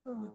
Mm.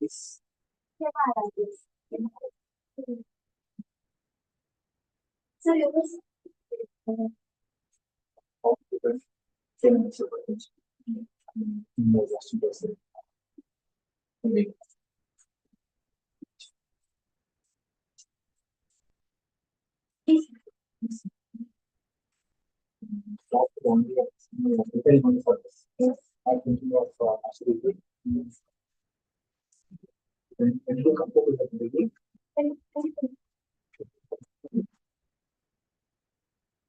this. So you was only for this. I think you have absolutely. When you compare with the beginning,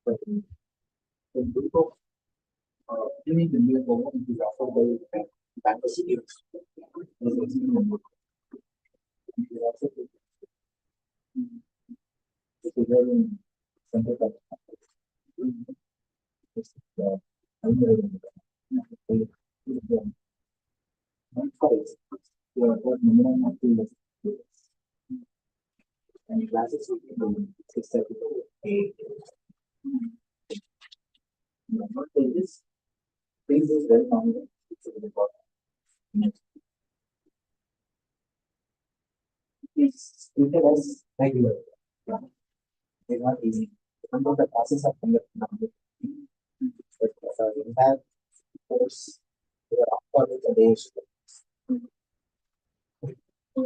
but in group of any the new program is offered by bank institutes. And classes will be 6:30 to 8. This is very common. It's treated as regular. They're not easy. Some of the classes are conducted now. But in that course, they are offered the days. You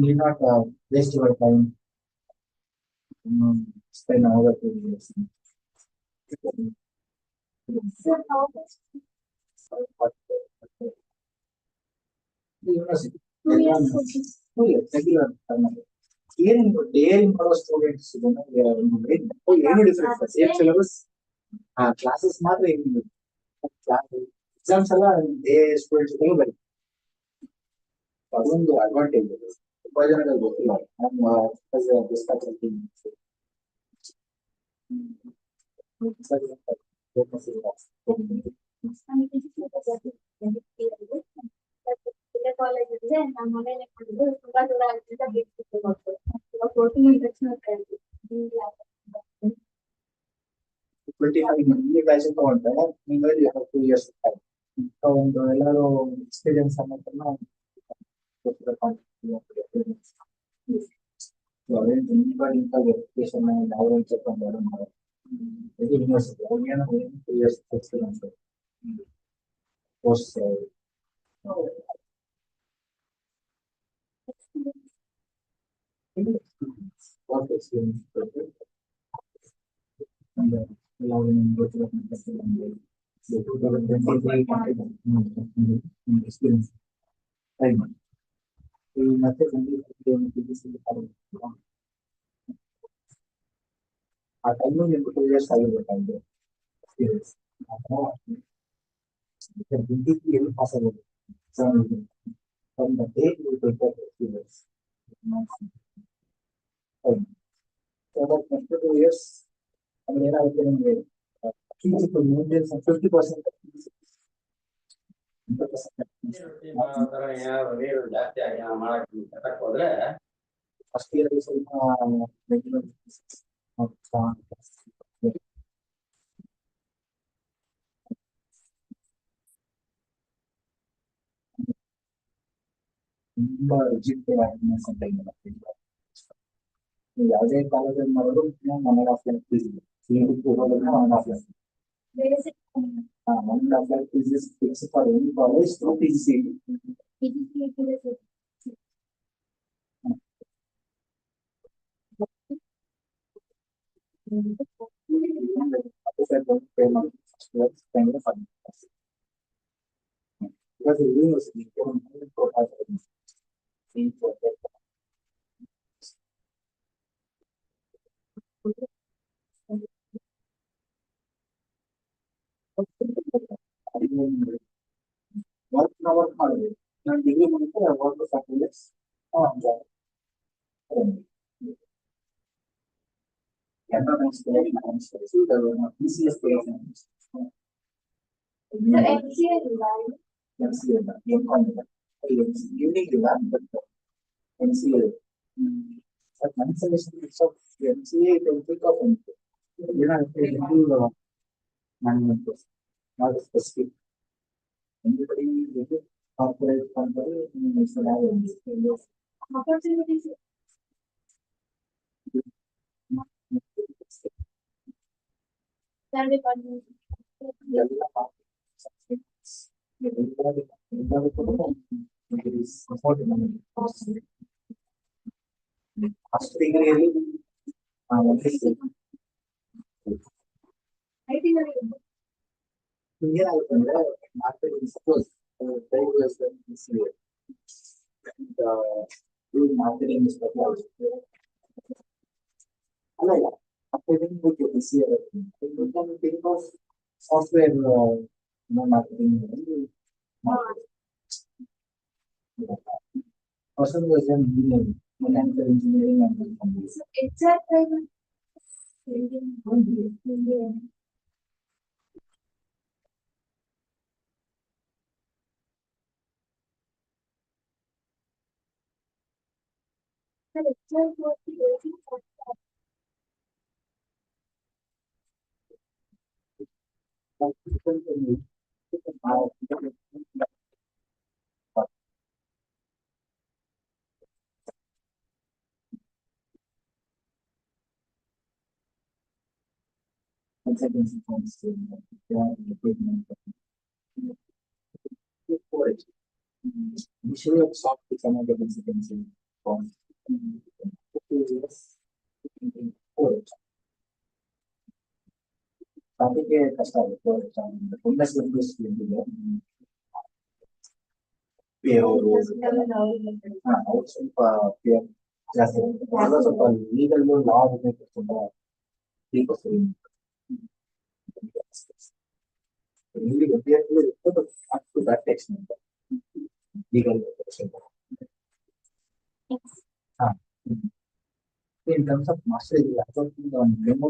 need not waste your time. Spend another 2 years. University. 2 years. Here in our students, they are any different. Same syllabus. Classes not exams they students very advantage. Vijayanagar go and as a discussion. You guys have 2 years. So experience verification and I will check on the university. 2 years experience. Post work experience. And allowing experience. I know you 2 years I will experience. Completely possible. From the day you will get experience. So that after 2 years, I mean, I can keep the maintenance of 50%. First year is ಯಾವುದೇ ಕಾಲೇಜಲ್ಲಿ ಮಾಡೋದು 1.5 lakh fees ಇದೆ. CET ಹೋಗೋದನ್ನ 1.5 lakh. 1.5 lakh fees is fixed for any college through PGCET. Because the university work our college. And degree I work for 5 years. PCS unique but NCA. But one suggestion is of MCA can think of anything. If you do management course, not specific. Anybody with a corporate company needs to have MCA. Opportunities. First degree, here I can marketing skills very less than this year. And do marketing stuff like marketing with this year. You can think of software, marketing. Person was an engineering, mechanical engineering and companies. Exactly. Consultancy firms to equipment for it. Usually, of software, some of the consultancy firms. For it. Traffic ಕಷ್ಟ for it. The fullness will be still payroll. ಸ್ವಲ್ಪ ಜಾಸ್ತಿ ಸ್ವಲ್ಪ legal ಲಾ ತುಂಬ deep really up to that extent. Legal protection. In terms of mastery, I thought on memo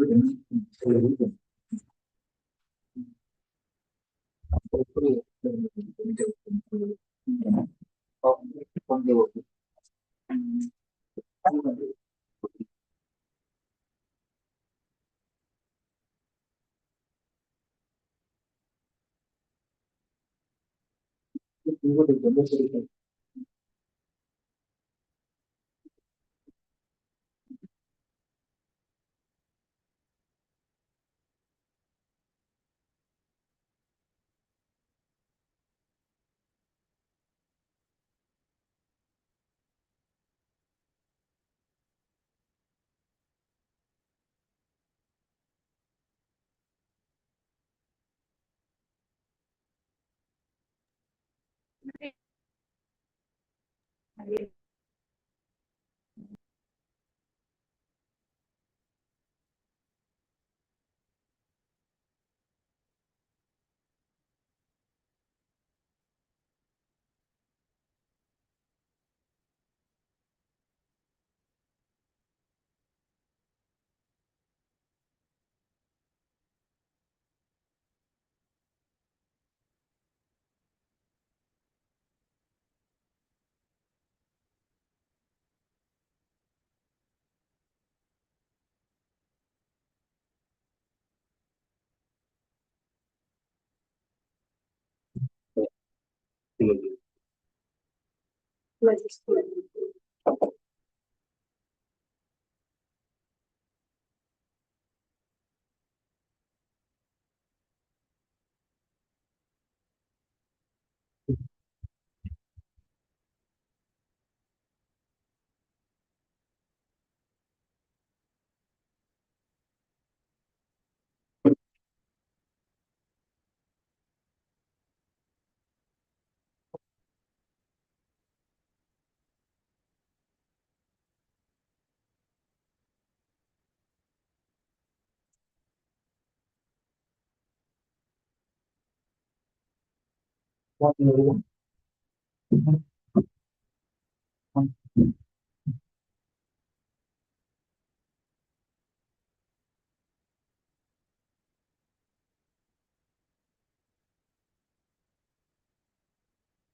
what you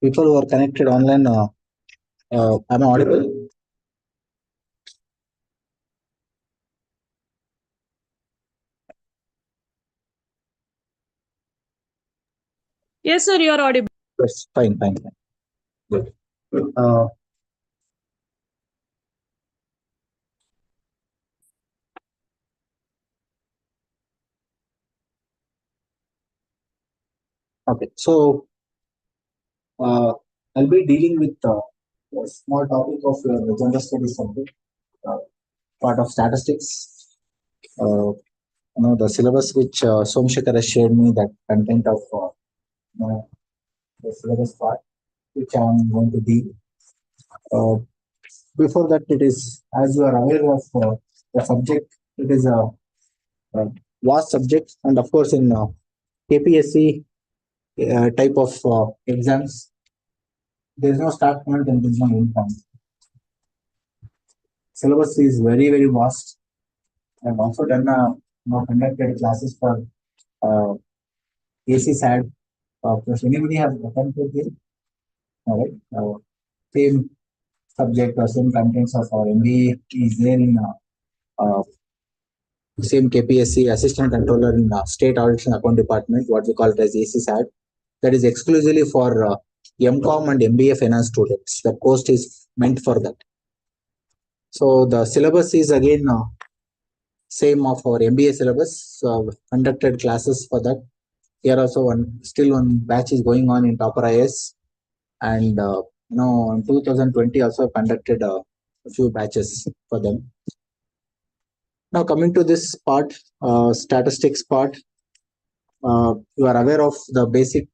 people who are connected online, am I audible? Yes, sir, you are audible. Yes, fine. Good. Okay, so I'll be dealing with a small topic of the general studies subject, uh, part of statistics. The syllabus which Somshekar has shared me, that content of the syllabus part, which I'm going to deal. Before that, it is, as you are aware of the subject, it is a vast subject, and of course, in KPSC type of exams, there is no start point and there is no end point. Syllabus is very vast. I've also done conducted classes for AC SAD. If anybody has attempted this, all right, same subject or same contents of our MBA is there in same KPSC assistant controller in state audit and account department, what we call it as AC SAD. That is exclusively for MCOM and MBA finance students. The post is meant for that. So the syllabus is again same of our MBA syllabus. So conducted classes for that. Here also one batch is going on in Topper IAS, and in 2020 also conducted a few batches for them. Now coming to this part, statistics part, you are aware of the basic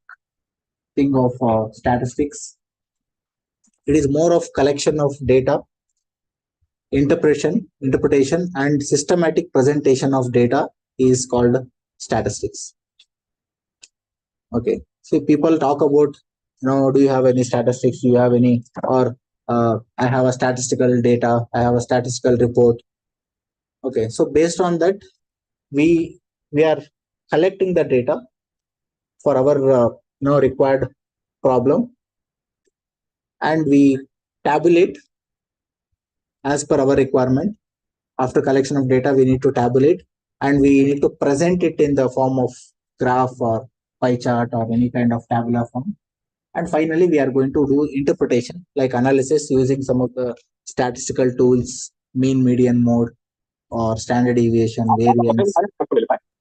thing of statistics. It is more of collection of data, interpretation, and systematic presentation of data is called statistics. Okay, so people talk about, do you have any statistics? Do you have any? Or I have a statistical data. I have a statistical report. Okay, so based on that, we are collecting the data for our required problem, and we tabulate as per our requirement. After collection of data, we need to tabulate, and we need to present it in the form of graph or pie chart or any kind of tabular form. And finally, we are going to do interpretation, like analysis using some of the statistical tools, mean, median, mode, or standard deviation, variance.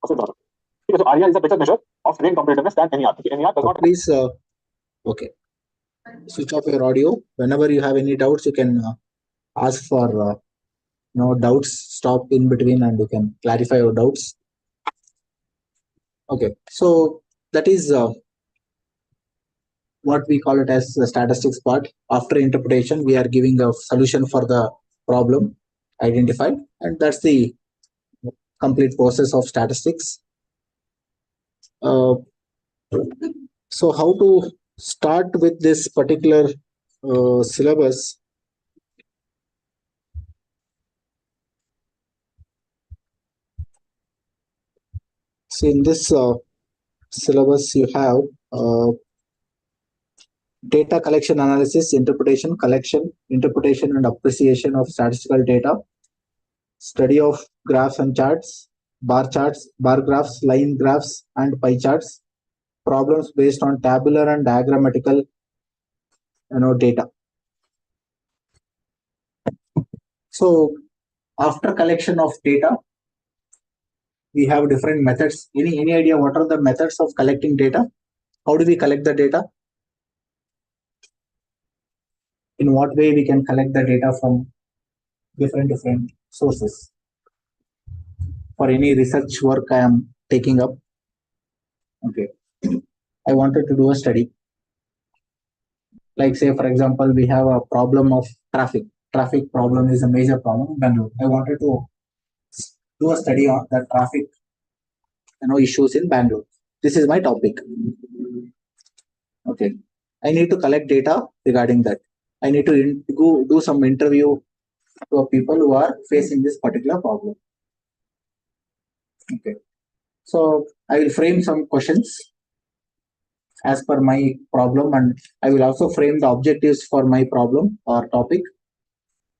So RER is a better measure of train competitiveness than NER. NER does not. Please, okay, switch off your audio. Whenever you have any doubts, you can ask for doubts. Stop in between, and you can clarify your doubts. Okay, so that is what we call it as the statistics part. After interpretation, we are giving a solution for the problem identified, and that's the complete process of statistics. So how to start with this particular syllabus? So in this syllabus, you have data collection, analysis, interpretation, collection, interpretation, and appreciation of statistical data, study of graphs and charts, bar graphs, line graphs, and pie charts, problems based on tabular and diagrammatical data. So after collection of data, we have different methods. Any idea what are the methods of collecting data? How do we collect the data? In what way we can collect the data from different sources? For any research work I am taking up, okay, I wanted to do a study. Like say, for example, we have a problem of traffic. Traffic problem is a major problem in Bengaluru. I wanted to do a study on the traffic issues in Bangalore. This is my topic. Okay, I need to collect data regarding that. I need to go do some interview to people who are facing this particular problem. Okay, so I will frame some questions as per my problem, and I will also frame the objectives for my problem or topic.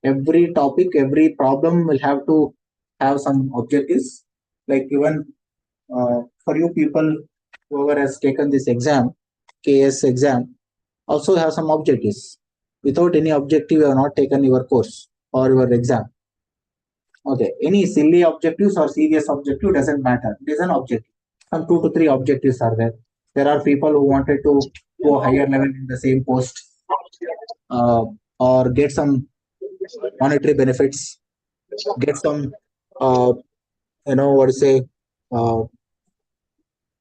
Every topic, every problem will have to have some objectives. Like even for you people, whoever has taken this exam, KS exam also have some objectives. Without any objective, you have not taken your course or your exam. Okay, any silly objectives or serious objective doesn't matter. It is an objective. Some 2 to 3 objectives are there. There are people who wanted to go higher level in the same post, uh, or get some monetary benefits, get some, uh, what to say, uh,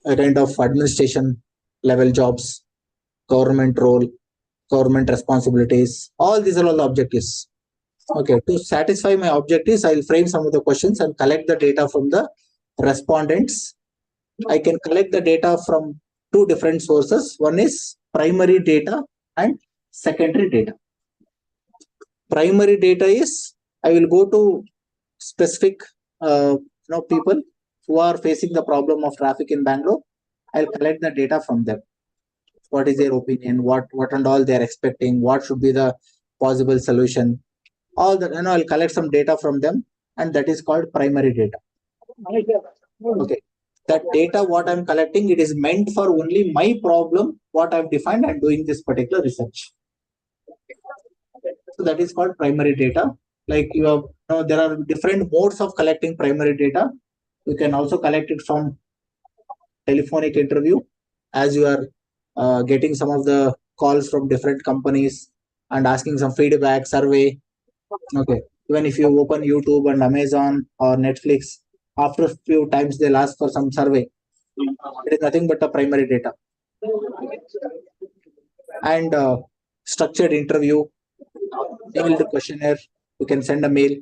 a kind of administration level jobs, government role, government responsibilities. All these are all the objectives. Okay, to satisfy my objectives, I'll frame some of the questions and collect the data from the respondents. I can collect the data from two different sources. One is primary data and secondary data. Primary data is I will go to specific people who are facing the problem of traffic in Bangalore. I'll collect the data from them. What is their opinion? What and all they are expecting? What should be the possible solution? All that, I'll collect some data from them, and that is called primary data. Okay, that data what I'm collecting, it is meant for only my problem, what I've defined and doing this particular research. So that is called primary data. Like there are different modes of collecting primary data. You can also collect it from telephonic interview, as you are getting some of the calls from different companies and asking some feedback survey. Okay, even if you open YouTube and Amazon or Netflix, after a few times they'll ask for some survey. It is nothing but a primary data. And structured interview, mailed questionnaire. You can send a mail.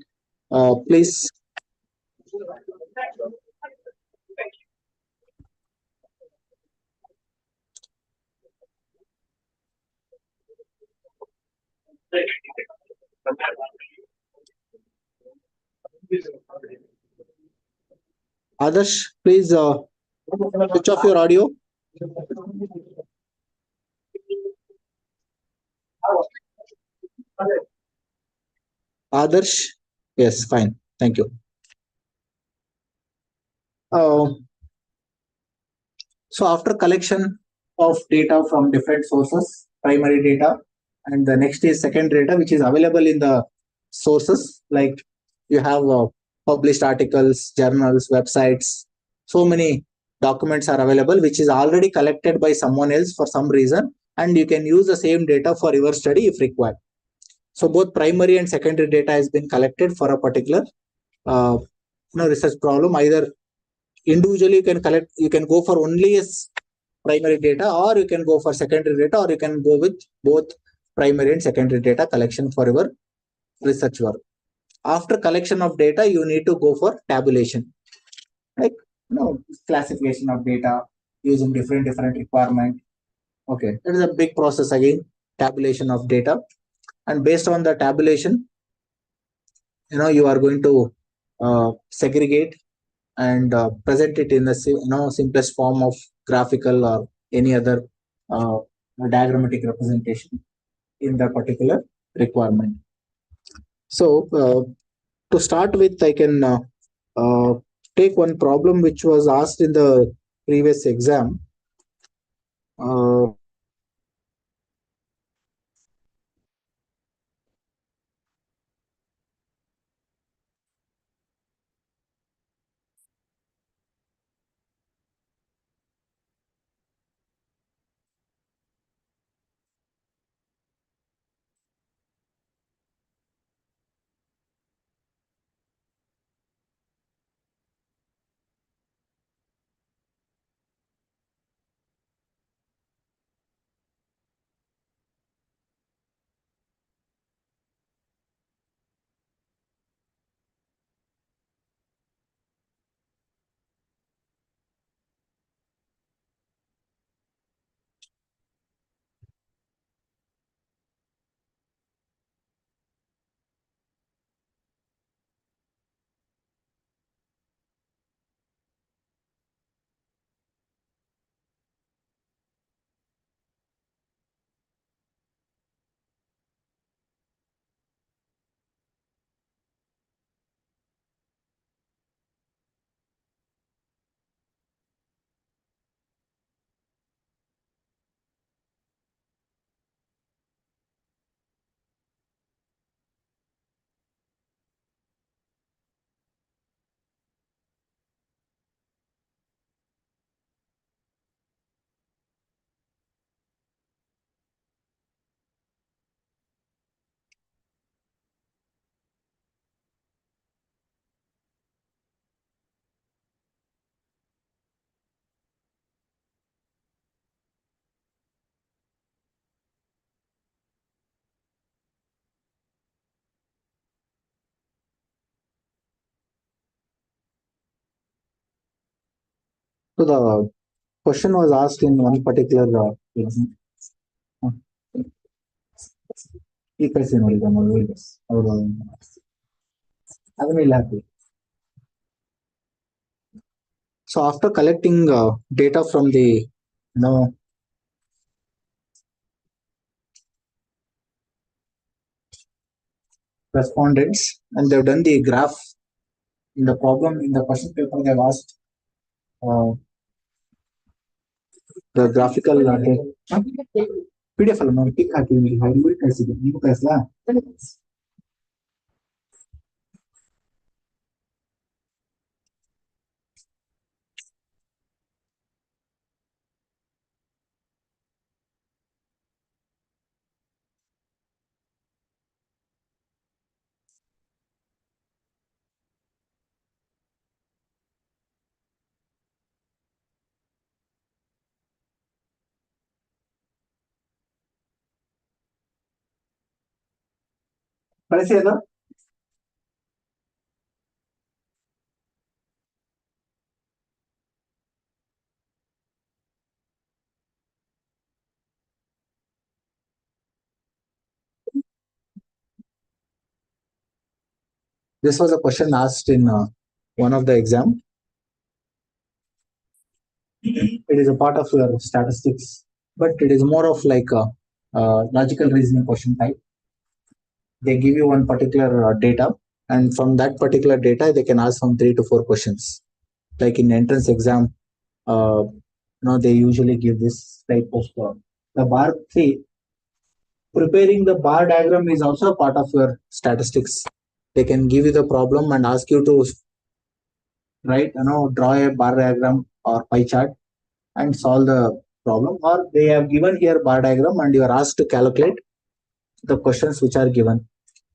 Please. Adarsh, please switch off your audio. Adarsh, yes, fine. Thank you. Uh, so after collection of data from different sources, primary data, and the next is secondary data, which is available in the sources. Like you have published articles, journals, websites. So many documents are available, which is already collected by someone else for some reason, and you can use the same data for your study if required. So both primary and secondary data has been collected for a particular research problem. Either individually you can go for only primary data, or you can go for secondary data, or you can go with both primary and secondary data collection for your research work. After collection of data, you need to go for tabulation, like classification of data using different requirement. Okay, that is a big process again, tabulation of data. And based on the tabulation, you are going to segregate and present it in the simplest form of graphical or any other uh, diagrammatic representation in the particular requirement. So to start with, I can take one problem which was asked in the previous exam. So the question was asked in one particular exam. ಈ ಕಳಿಸಿ ನೋಡಿ ನಮ್ಮ videos. ಅವರು ಅದನ್ನ ಇಲ್ಲಿ ಹಾಕಿ. So after collecting data from the respondents, and they've done the graph in the problem in the question paper, they've asked the graphical PDF ಅಲ್ಲ ನಾವು tick ಹಾಕಿದ್ವಿ ಹೈಲೈಟ್ ಕಳಿಸಿದ್ವಿ ನೀವು ಕಳಿಸ್ಲಾ ಕಳಿಸಿ ಅದು This was a question asked in one of the exam. It is a part of your statistics, but it is more of like a logical reasoning question type. They give you one particular data, and from that particular data, they can ask from 3 to 4 questions. Like in entrance exam, they usually give this type of the bar. See, preparing the bar diagram is also a part of your statistics. They can give you the problem and ask you to draw a bar diagram or pie chart and solve the problem, or they have given here bar diagram and you are asked to calculate the questions which are given.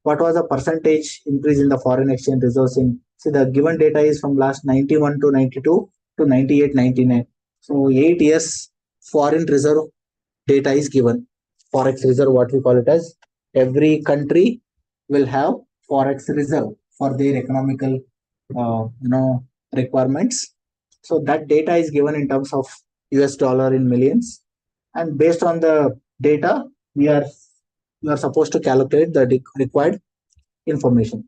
What was the percentage increase in the foreign exchange reserves in, see the given data is from last 91 to 92 to 98, 99. So 8 years foreign reserve data is given. Forex reserve, what we call it as, every country will have forex reserve for their economical requirements. So that data is given in terms of US dollar in millions, and based on the data we are supposed to calculate the required information.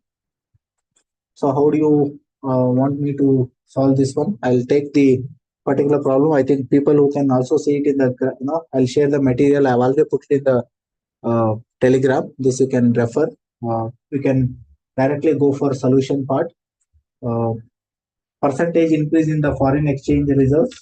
So how do you want me to solve this one? I'll take the particular problem. I think people who can also see it in the I'll share the material. I've already put it in the Telegram. This you can refer. You can directly go for solution part. Percentage increase in the foreign exchange reserves.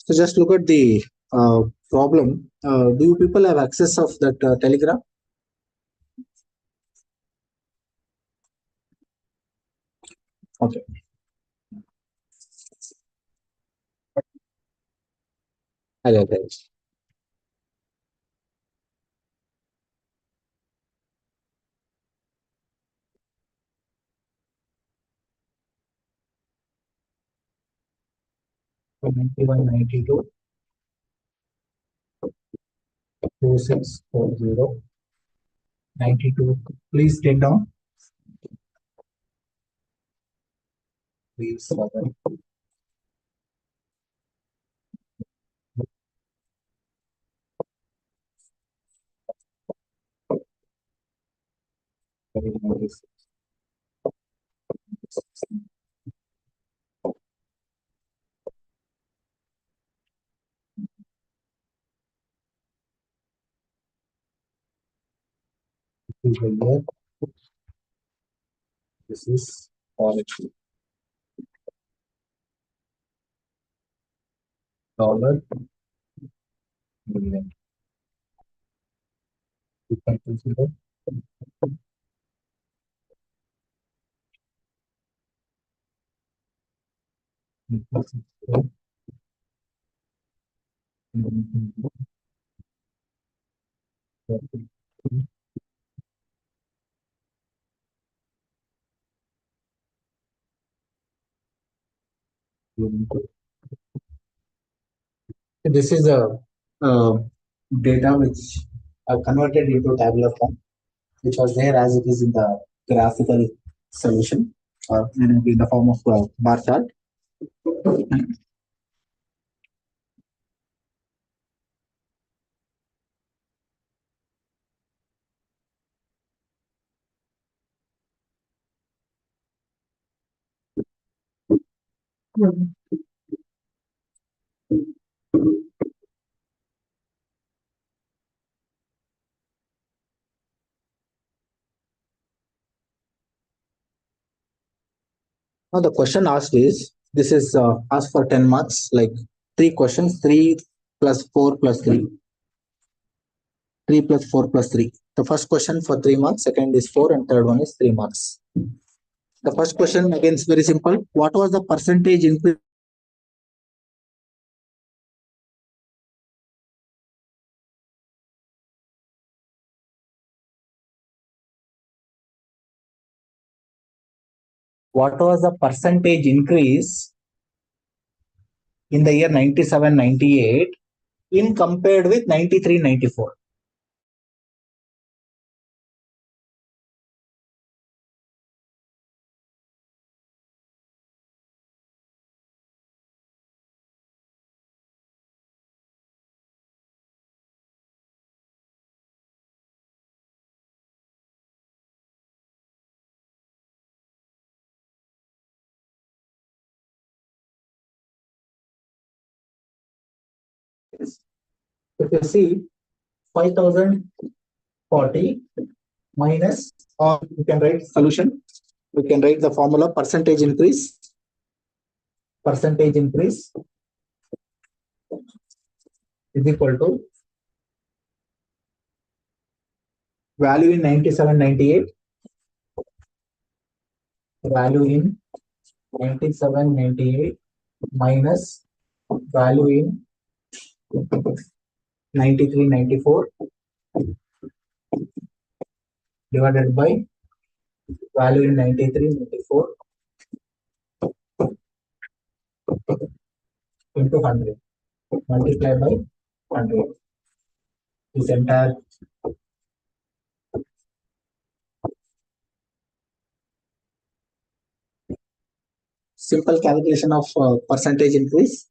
So just look at the problem. Do you people have access of that Telegram? Okay. Okay. So 91, 92, 2640, 92. Please take down. 37. is the year. This is forex. Dollar million. You can consider this is a data which are converted into tabular form, which was there as it is in the graphical solution or in the form of a bar chart. Now the question asked is, this is asked for 10 marks, like 3 questions, 3 plus 4 plus 3. 3 plus 4 plus 3. The first question for 3 marks, second is 4, and third one is 3 marks. The first question again is very simple. What was the percentage increase? What was the percentage increase in the year 97-98 in compared with 93-94? If you see 5040 minus, or you can write solution, we can write the formula percentage increase is equal to value in 97-98, value in 97-98 minus value in 93-94 divided by value in 93-94 into 100 multiplied by 100. This entire simple calculation of percentage increase.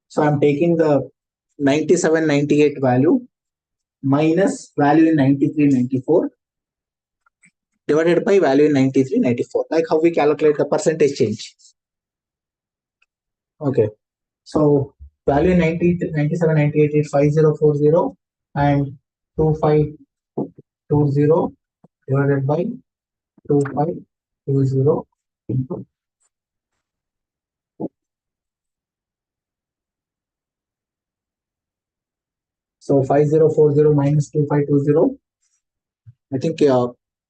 So I'm taking the 97-98 value minus value in 93-94 divided by value in 93-94, like how we calculate the percentage change. Okay, so value in 97-98 is 5040 and 2520 divided by 2520 into. So 5040 minus 2520. I think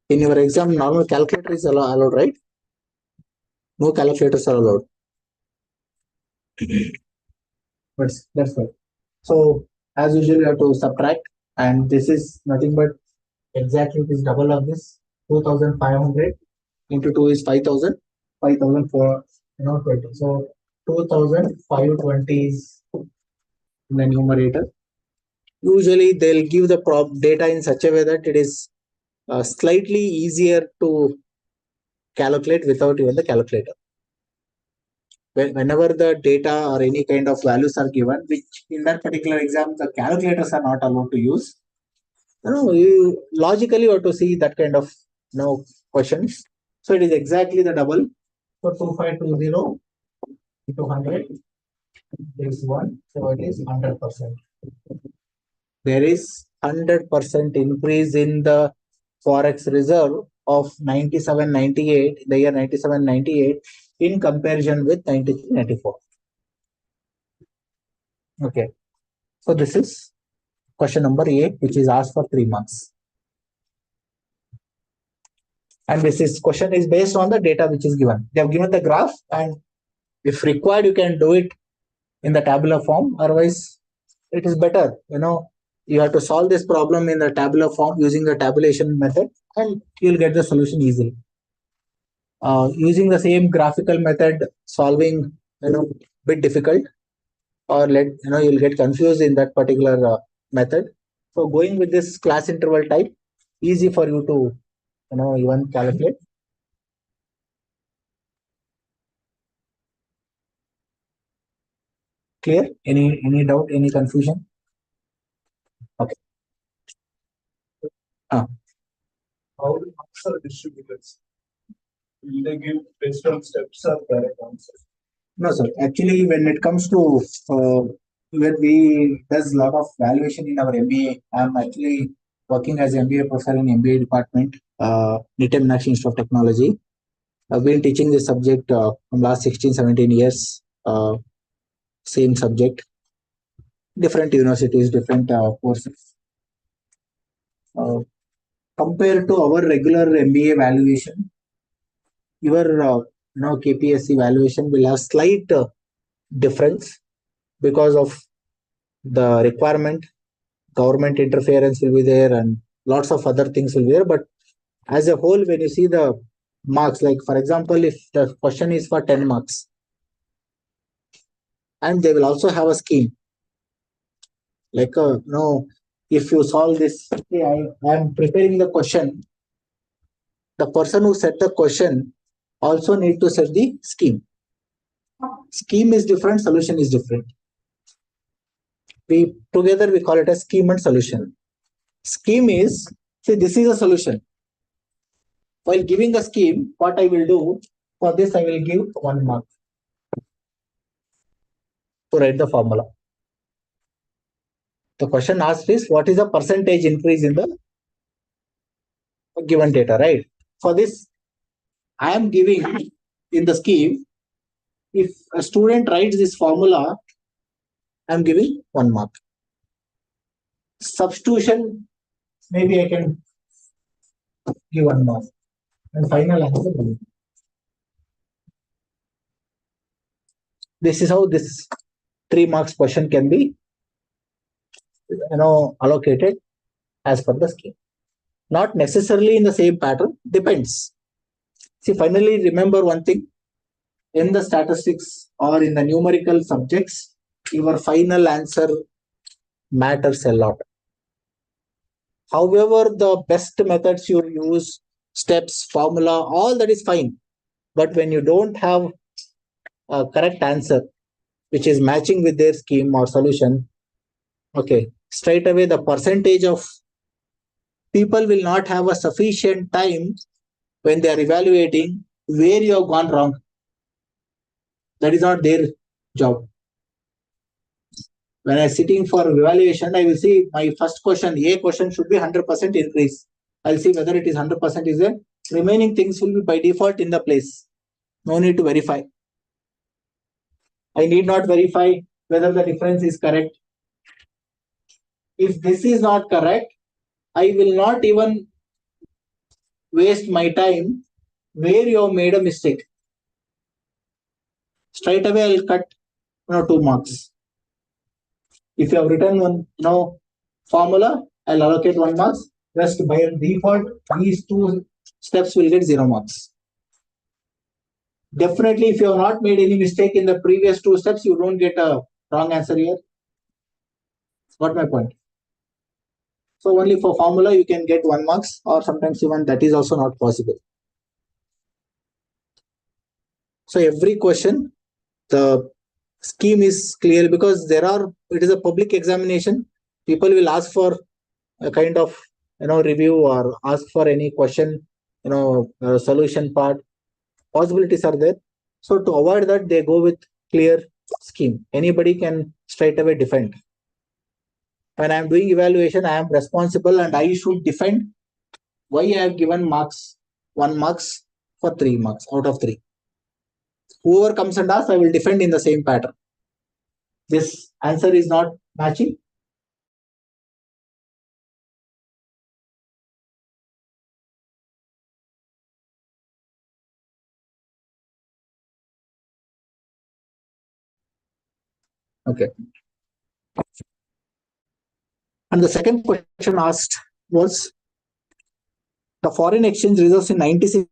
in your exam, normal calculator is allowed, right? No calculators are allowed. But that's fine. So as usual, you have to subtract, and this is nothing but exactly it is double of this. 2500 into 2 is 5000. 5000 for 20. So 2520 is in the numerator. Usually they'll give the data in such a way that it is slightly easier to calculate without even the calculator. Whenever the data or any kind of values are given, which in that particular exam the calculators are not allowed to use, you logically have to see that kind of questions. So it is exactly the double. So 2520 into 100 is 1. So it is 100%. There is 100% increase in the forex reserve of 97-98, the year 97-98 in comparison with 93-94. Okay, so this is question number A, which is asked for 3 marks. And this question is based on the data which is given. They have given the graph, and if required, you can do it in the tabular form. Otherwise, it is better, you have to solve this problem in the tabular form using the tabulation method, and you'll get the solution easily. Using the same graphical method, solving, bit difficult, or you'll get confused in that particular method. So going with this class interval type, easy for you to, even calculate. Clear? Any doubt? Any confusion? Okay. How the marks are distributed? Will they give based on steps or correct answers? No, sir. Actually, when it comes to when we does a lot of valuation in our MBA, I'm actually working as MBA professor in MBA department, NITEM National Institute of Technology. I've been teaching this subject from last 16-17 years. Same subject, different universities, different courses. Compared to our regular MBA valuation, your KPSC valuation will have slight difference because of the requirement. Government interference will be there, and lots of other things will be there. But as a whole, when you see the marks, like for example, if the question is for 10 marks, and they will also have a scheme. Like, if you solve this, I am preparing the question. The person who set the question also need to set the scheme. Scheme is different, solution is different. Together we call it a scheme and solution. Scheme is, see, this is a solution. While giving a scheme, what I will do, for this I will give 1 mark to write the formula. The question asked is, what is the percentage increase in the given data, right? For this, I am giving in the scheme, if a student writes this formula, I am giving 1 mark. Substitution, maybe I can give 1 mark. And final answer. This is how this 3 marks question can be, allocated as per the scheme. Not necessarily in the same pattern, depends. See, finally, remember one thing. In the statistics or in the numerical subjects, your final answer matters a lot. However, the best methods you use, steps, formula, all that is fine. But when you don't have a correct answer, which is matching with their scheme or solution, okay, straight away the percentage of people will not have a sufficient time when they are evaluating where you have gone wrong. That is not their job. When I am sitting for evaluation, I will see my first question, A question should be 100% increase. I'll see whether it is 100% is there. Remaining things will be by default in the place. No need to verify. I need not verify whether the difference is correct. If this is not correct, I will not even waste my time where you have made a mistake. Straight away I'll cut 2 marks. If you have written one formula, I'll allocate 1 marks. Just by default, these 2 steps will get 0 marks. Definitely, if you have not made any mistake in the previous 2 steps, you don't get a wrong answer here. Got my point? So only for formula you can get 1 marks, or sometimes even that is also not possible. So every question, the scheme is clear, because it is a public examination. People will ask for a kind of review or ask for any question, solution part. Possibilities are there. So to avoid that, they go with clear scheme. Anybody can straight away defend. When I am doing evaluation, I am responsible and I should defend Why I have given marks 1 marks for 3 marks out of 3. Whoever comes and asks, I will defend in the same pattern. This answer is not matching. Okay. And the second question asked was the foreign exchange reserves in 96.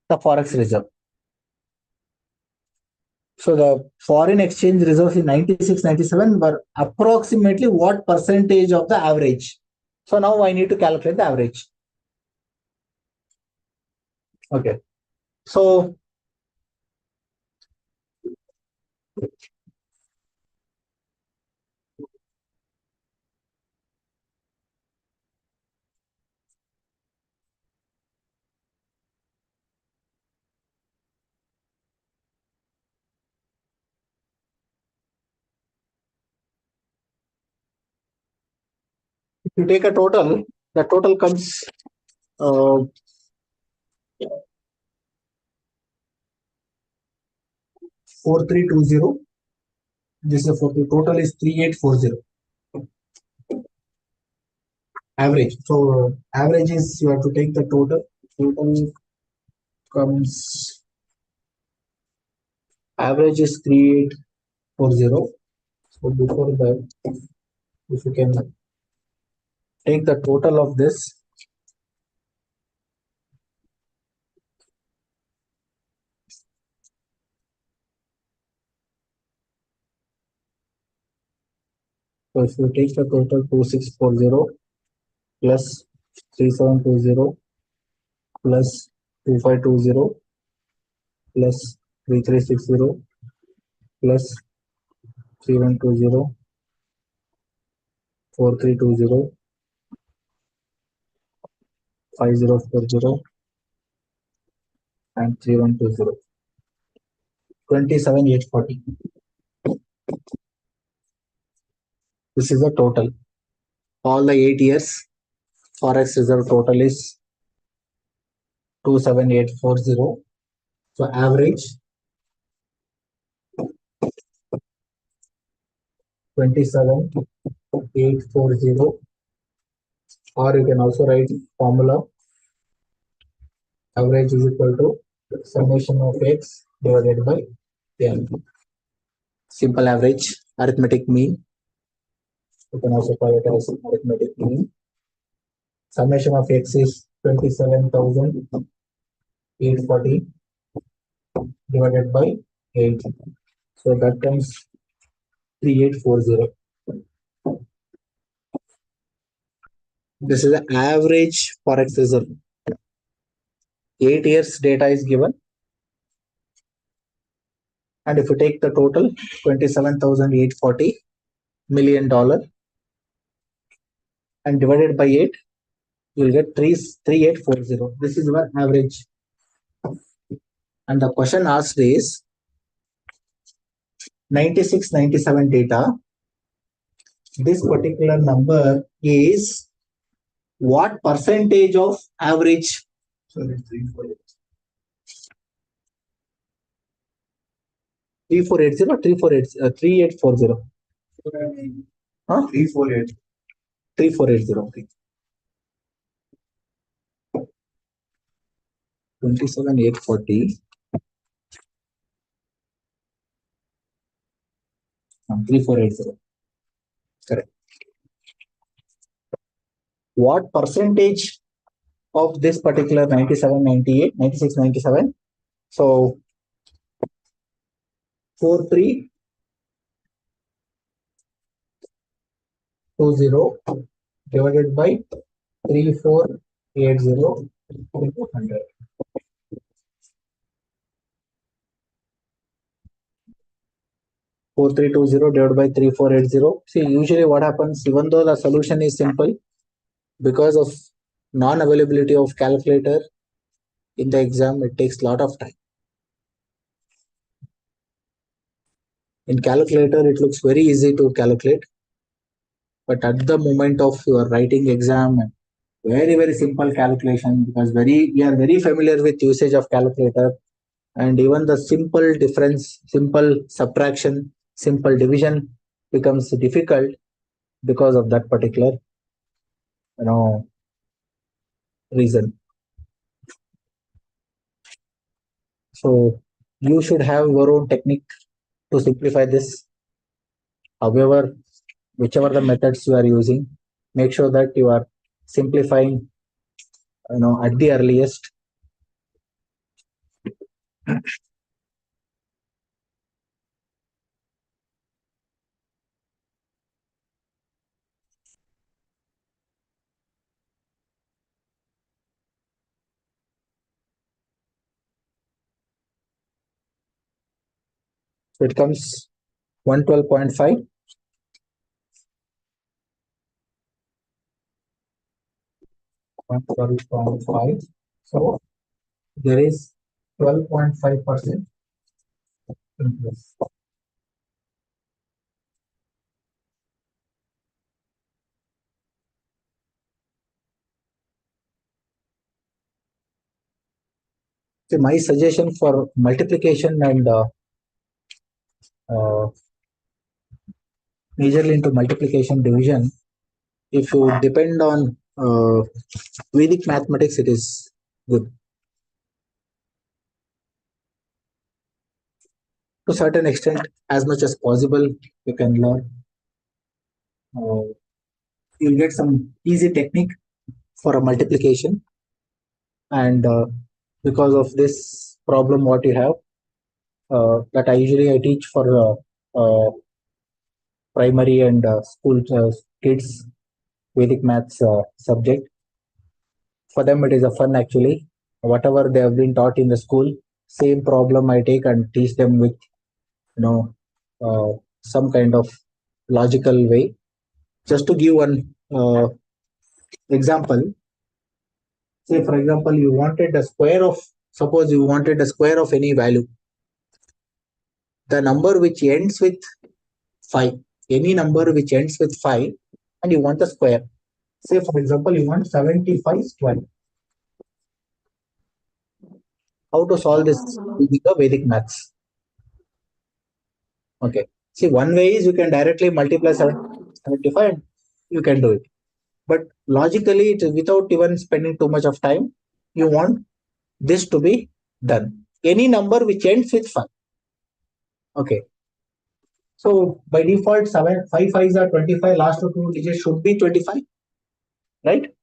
The forex reserve. So the foreign exchange reserves in 96-97 were approximately what percentage of the average? So now I need to calculate the average. Okay. So if you take a total, the total comes 4320. This is the total is 3840. Average. So average is you have to take the total. Total comes average is 3840. So before that, if you can take the total of this, so if you take the total 2640 plus 3720 plus 2520 plus 3360 plus 3120 4320 5040 and 3120 27840. This is the total. All the 8 years forex reserve total is 27840. So average 27840, or you can also write formula average is equal to summation of x divided by n. Simple average, arithmetic mean. You can also call it as arithmetic mean. Summation of x is 27,840 divided by 8. So that comes 3840. This is the average forex reserve. 8 years data is given. And if you take the total, $27,840 million and divided by 8, you will get 3840. This is your average. And the question asked is 96-97 data. This particular number is what percentage of average? Sorry, 348. 3480, 3840. Huh? 348. 3480. 27,840. 3480. Correct. What percentage of this particular 97, 98, 96, 97? So 4320 divided by 3480 into 100. 4320 divided by 3480. See, usually what happens, even though the solution is simple, because of non-availability of calculator in the exam, it takes a lot of time. In calculator, it looks very easy to calculate, but at the moment of your writing exam, very simple calculation, because we are very familiar with usage of calculator, and even the simple difference, simple subtraction, simple division becomes difficult because of that particular reason. So you should have your own technique to simplify this. However, whichever the methods you are using, make sure that you are simplifying at the earliest. So it comes 112.5. 112.5. So there is 12.5% interest. So my suggestion for multiplication and majorly into multiplication division, if you depend on Vedic mathematics, it is good. To a certain extent, as much as possible, you can learn. You'll get some easy technique for a multiplication, and because of this problem, what you have that I teach for primary and school kids Vedic maths subject. For them, it is a fun actually. Whatever they have been taught in the school, same problem I take and teach them with some kind of logical way. Just to give one example, say for example, you wanted a square of, suppose you wanted a square of any value, the number which ends with 5, any number which ends with 5, and you want a square. Say for example, you want 75 square. How to solve this using the Vedic maths? Okay. See, one way is you can directly multiply 75 and you can do it. But logically, without even spending too much of time, you want this to be done. Any number which ends with 5. Okay. So by default, 5 5s are 25, last two digits should be 25, right?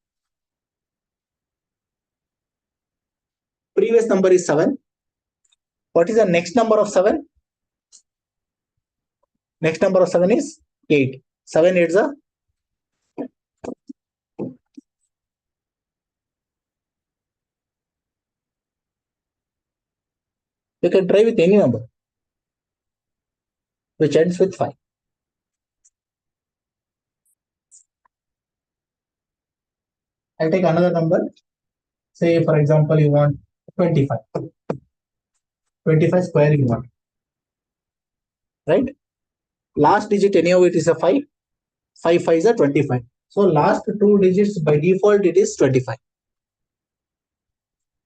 Previous number is 7. What is the next number of 7? Next number of 7 is 8. 7 8s are. You can try with any number which ends with 5. I'll take another number. Say, for example, you want 25. 25 square you want. Right? Last digit, anyhow, it is a 5. 5 5s are 25. So last two digits by default, it is 25.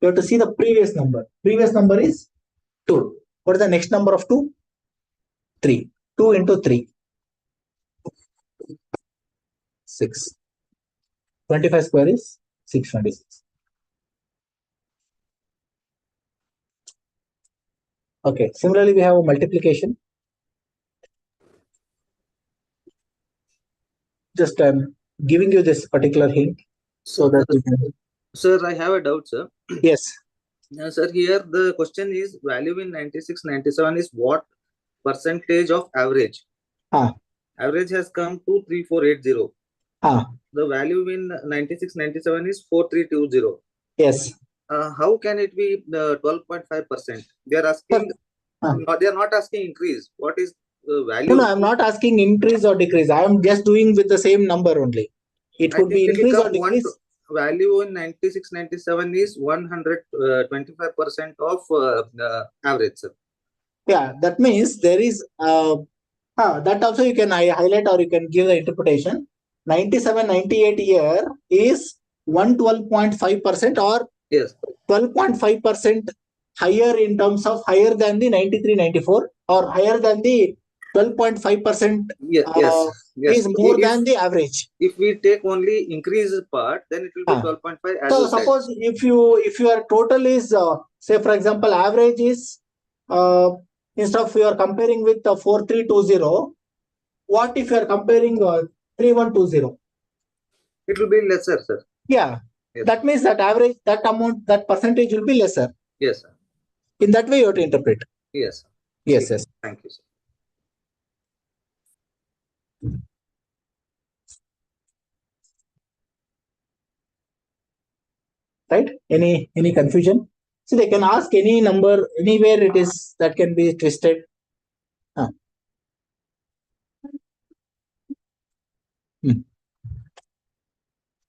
You have to see the previous number. Previous number is 2. What is the next number of 2? 3. 2 into 3. 6. 25 square is 626. Okay. Similarly, we have a multiplication. Just I'm giving you this particular hint so that you can. Sir, I have a doubt, sir. Yes. Sir, here the question is value in 96, 97 is what percentage of average? Average has come to 3480. The value in 96, 97 is 4320. Yes. How can it be 12.5%? They are asking, they are not asking increase. What is value. No, I'm not asking increase or decrease. I am just doing with the same number only. It could be increase or decrease. Value in 96-97 is 125% of the average, sir. Yeah, that means there is that also you can highlight or you can give the interpretation. 97-98 year is 112.5% or yes, 12.5% higher in terms of higher than the 93-94 or higher than the 12.5%. Yes. Is more than the average. If we take only increase part, then it will be 12.5. So suppose if your total is say for example average is instead of you are comparing with 4320, what if you are comparing 3120? It will be lesser, sir. Yeah, yes. That means that average, that amount, that percentage will be lesser. Yes, sir. In that way you have to interpret. Yes, sir. Yes, yes. Thank you, sir. Right? Any confusion? So they can ask any number anywhere it is that can be twisted.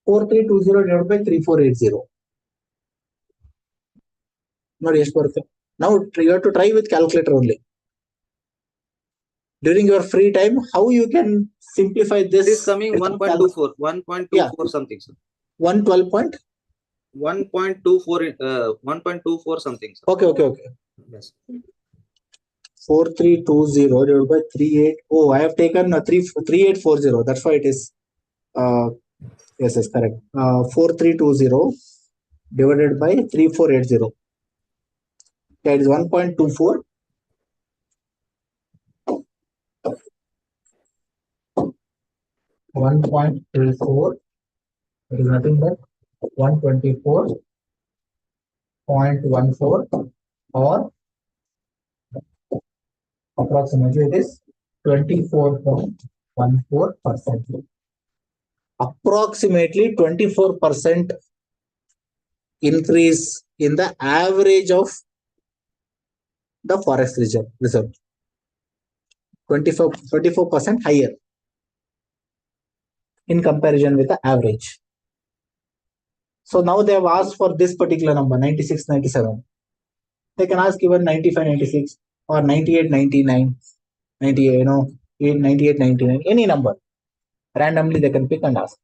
4320 divided by 3480. Not yes perfect. Now you have to try with calculator only. During your free time, how you can simplify this? It is coming 1.24, 1.24 something, sir. 112 point? 1.24, 1.24 something, sir. Okay. Yes. 4320 divided by 38. Oh, I have taken 3840. That's why it is. Yes, correct. 4320 divided by 3480. That is 1.24. 1.34. It is nothing but 124.14 or approximately it is 24.14%. Approximately 24% increase in the average of the forex reserve. 24% higher in comparison with the average. So now they have asked for this particular number 96-97. They can ask even 95-96 or 98-99, 98, 98-99, any number. Randomly they can pick and ask.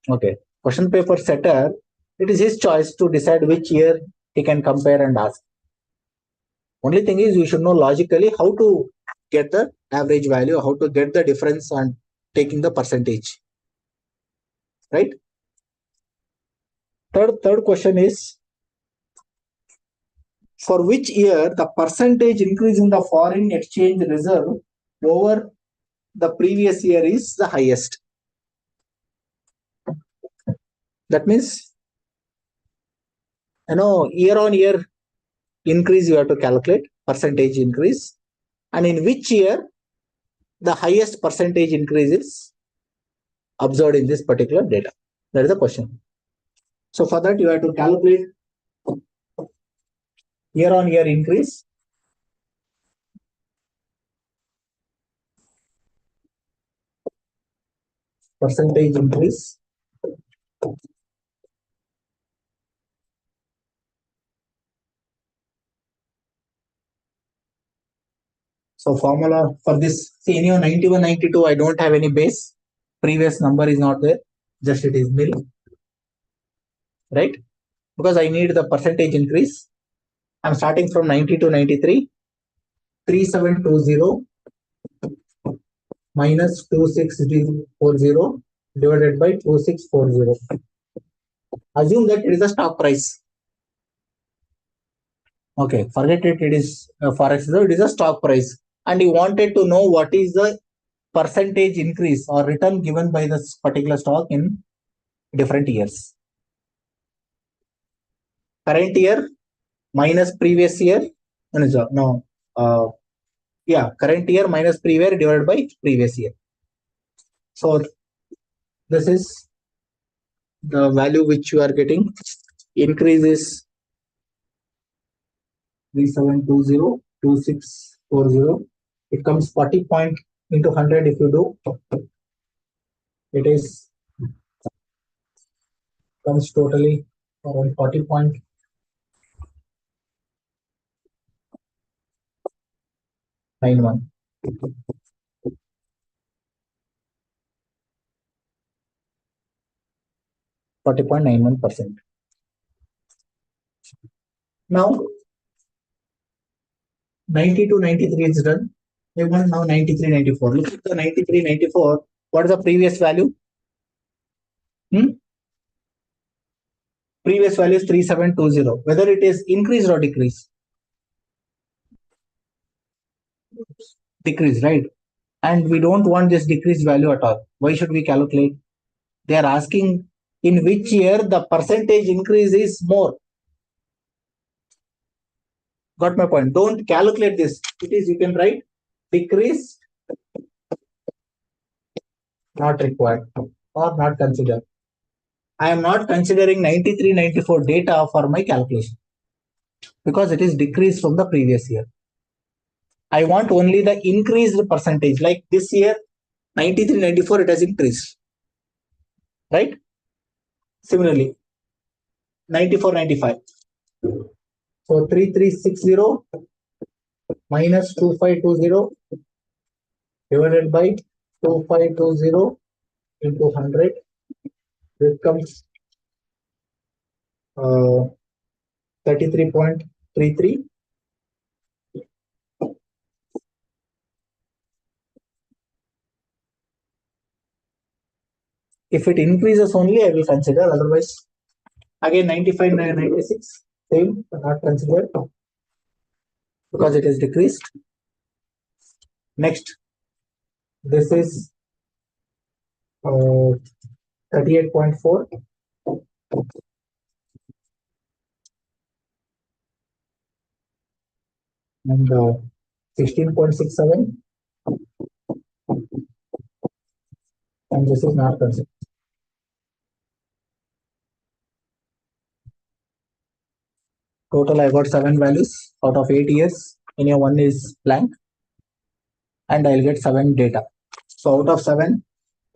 Okay. Question paper setter, it is his choice to decide which year he can compare and ask. Only thing is you should know logically how to get the average value, how to get the difference and taking the percentage. Right? Third question is, for which year the percentage increase in the foreign exchange reserve over the previous year is the highest? That means, year on year increase you have to calculate, percentage increase, and in which year the highest percentage increase is observed in this particular data. That is the question. So for that you have to calculate year on year increase, percentage increase, so formula for this, see in your 91-92 I don't have any base, previous number is not there, just it is nil, right? Because I need the percentage increase. I'm starting from 90 to 93, 3720 minus 2640 divided by 2640. Assume that it is a stock price. Okay, forget it, it is forex, it is a stock price. And you wanted to know what is the percentage increase or return given by this particular stock in different years. Current year minus previous year. Current year minus previous year divided by previous year. So this is the value which you are getting. Increase is 3720, 26 40. It comes 40 point into 100 if you do. It is comes totally around 40.91. 40.91%. Now 90 to 93 is done. We want now 93, 94. Look at the 93, 94. What is the previous value? Previous value is 3720. Whether it is increased or decreased? Decrease, right? And we don't want this decreased value at all. Why should we calculate? They are asking in which year the percentage increase is more. Got my point? Don't calculate this. It is, you can write decrease, not required or not considered. I am not considering 93, 94 data for my calculation because it is decreased from the previous year. I want only the increased percentage. Like this year, 93, 94, it has increased. Right? Similarly, 94, 95. So 3360 minus 2520 divided by 2520 into 100. This comes 33.33. If it increases only, I will consider. Otherwise, again 95, 96, same, but not considered because it is decreased. Next, this is 38.4. And 16.67. And this is not considered. Total, I got 7 values out of 8 years. Any one is blank. And I'll get 7 data. So out of 7,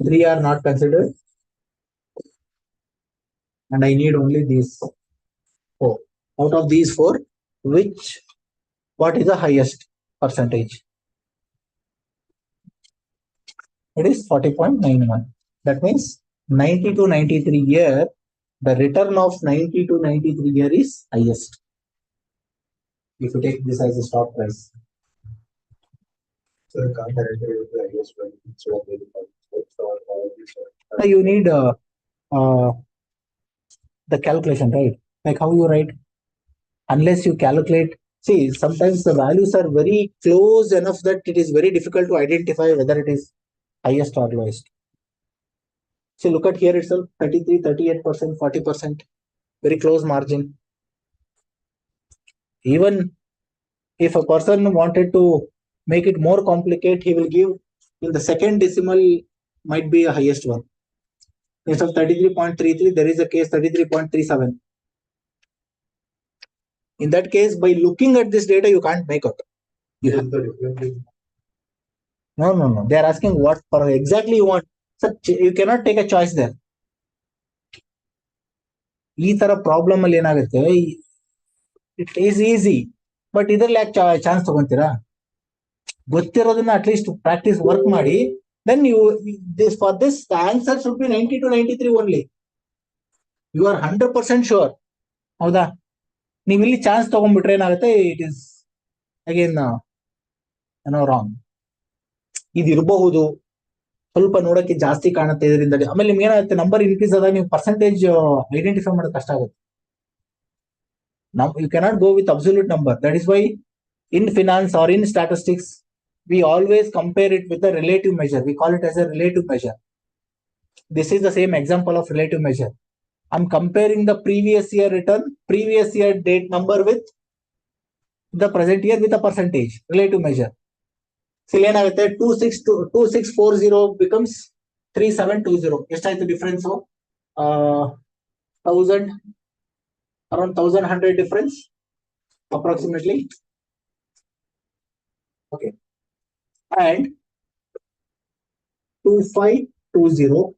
3 are not considered. And I need only these 4. Out of these 4, what is the highest percentage? It is 40.91. That means 90 to 93 year, the return of 90 to 93 year is highest. If you take this as a stock price. So you can't directly use the highest one. So you need the calculation, right? Like how you write? Unless you calculate, see, sometimes the values are very close enough that it is very difficult to identify whether it is highest or lowest. See, look at here itself, 33, 38%, 40%, very close margin. Even if a person wanted to make it more complicated, he will give in the second decimal might be a highest one. Instead of 33.33, there is a case 33.37. In that case, by looking at this data, you can't make out. No. They are asking what for exactly you want. So you cannot take a choice there. ಈ ತರ problem ಅಲ್ಲಿ ಏನಾಗುತ್ತೆ, it is easy, but ಇದ್ರಲ್ಲಿ ಯಾಕೆ chance ತಗೊಂತೀರಾ? ಗೊತ್ತಿರೋದನ್ನ at least practice work ಮಾಡಿ, then you this for this the answer should be 90 to 93 only. You are 100% sure. ಹೌದಾ? ನೀವು ಇಲ್ಲಿ ಚಾನ್ಸ್ ತಗೊಂಡ್ಬಿಟ್ರೆ ಏನಾಗುತ್ತೆ, ಇಟ್ ಇಸ್ ಅಗೇನ್ ರಾಂಗ್. ಇದಿರಬಹುದು, ಸ್ವಲ್ಪ ನೋಡಕ್ಕೆ ಜಾಸ್ತಿ ಕಾಣುತ್ತೆ ಇದರಿಂದ. ಆಮೇಲೆ ನಿಮ್ಗೆ ಏನಾಗುತ್ತೆ, ನಂಬರ್ ಇನ್ಕ್ರೀಸ್ ಆದಾಗ ನೀವು ಪರ್ಸೆಂಟೇಜ್ ಐಡೆಂಟಿಫೈ ಮಾಡೋದು ಕಷ್ಟ ಆಗುತ್ತೆ. You cannot go with absolute number. That is why in finance or in statistics, we always compare it with a relative measure. We call it as a relative measure. This is the same example of relative measure. I'm comparing the previous year return, previous year date number with the present year with a percentage, relative measure. So, 2640 becomes 3720. ಎಷ್ಟಾಯ್ತು difference? 1000, around 1100 difference approximately. and 2520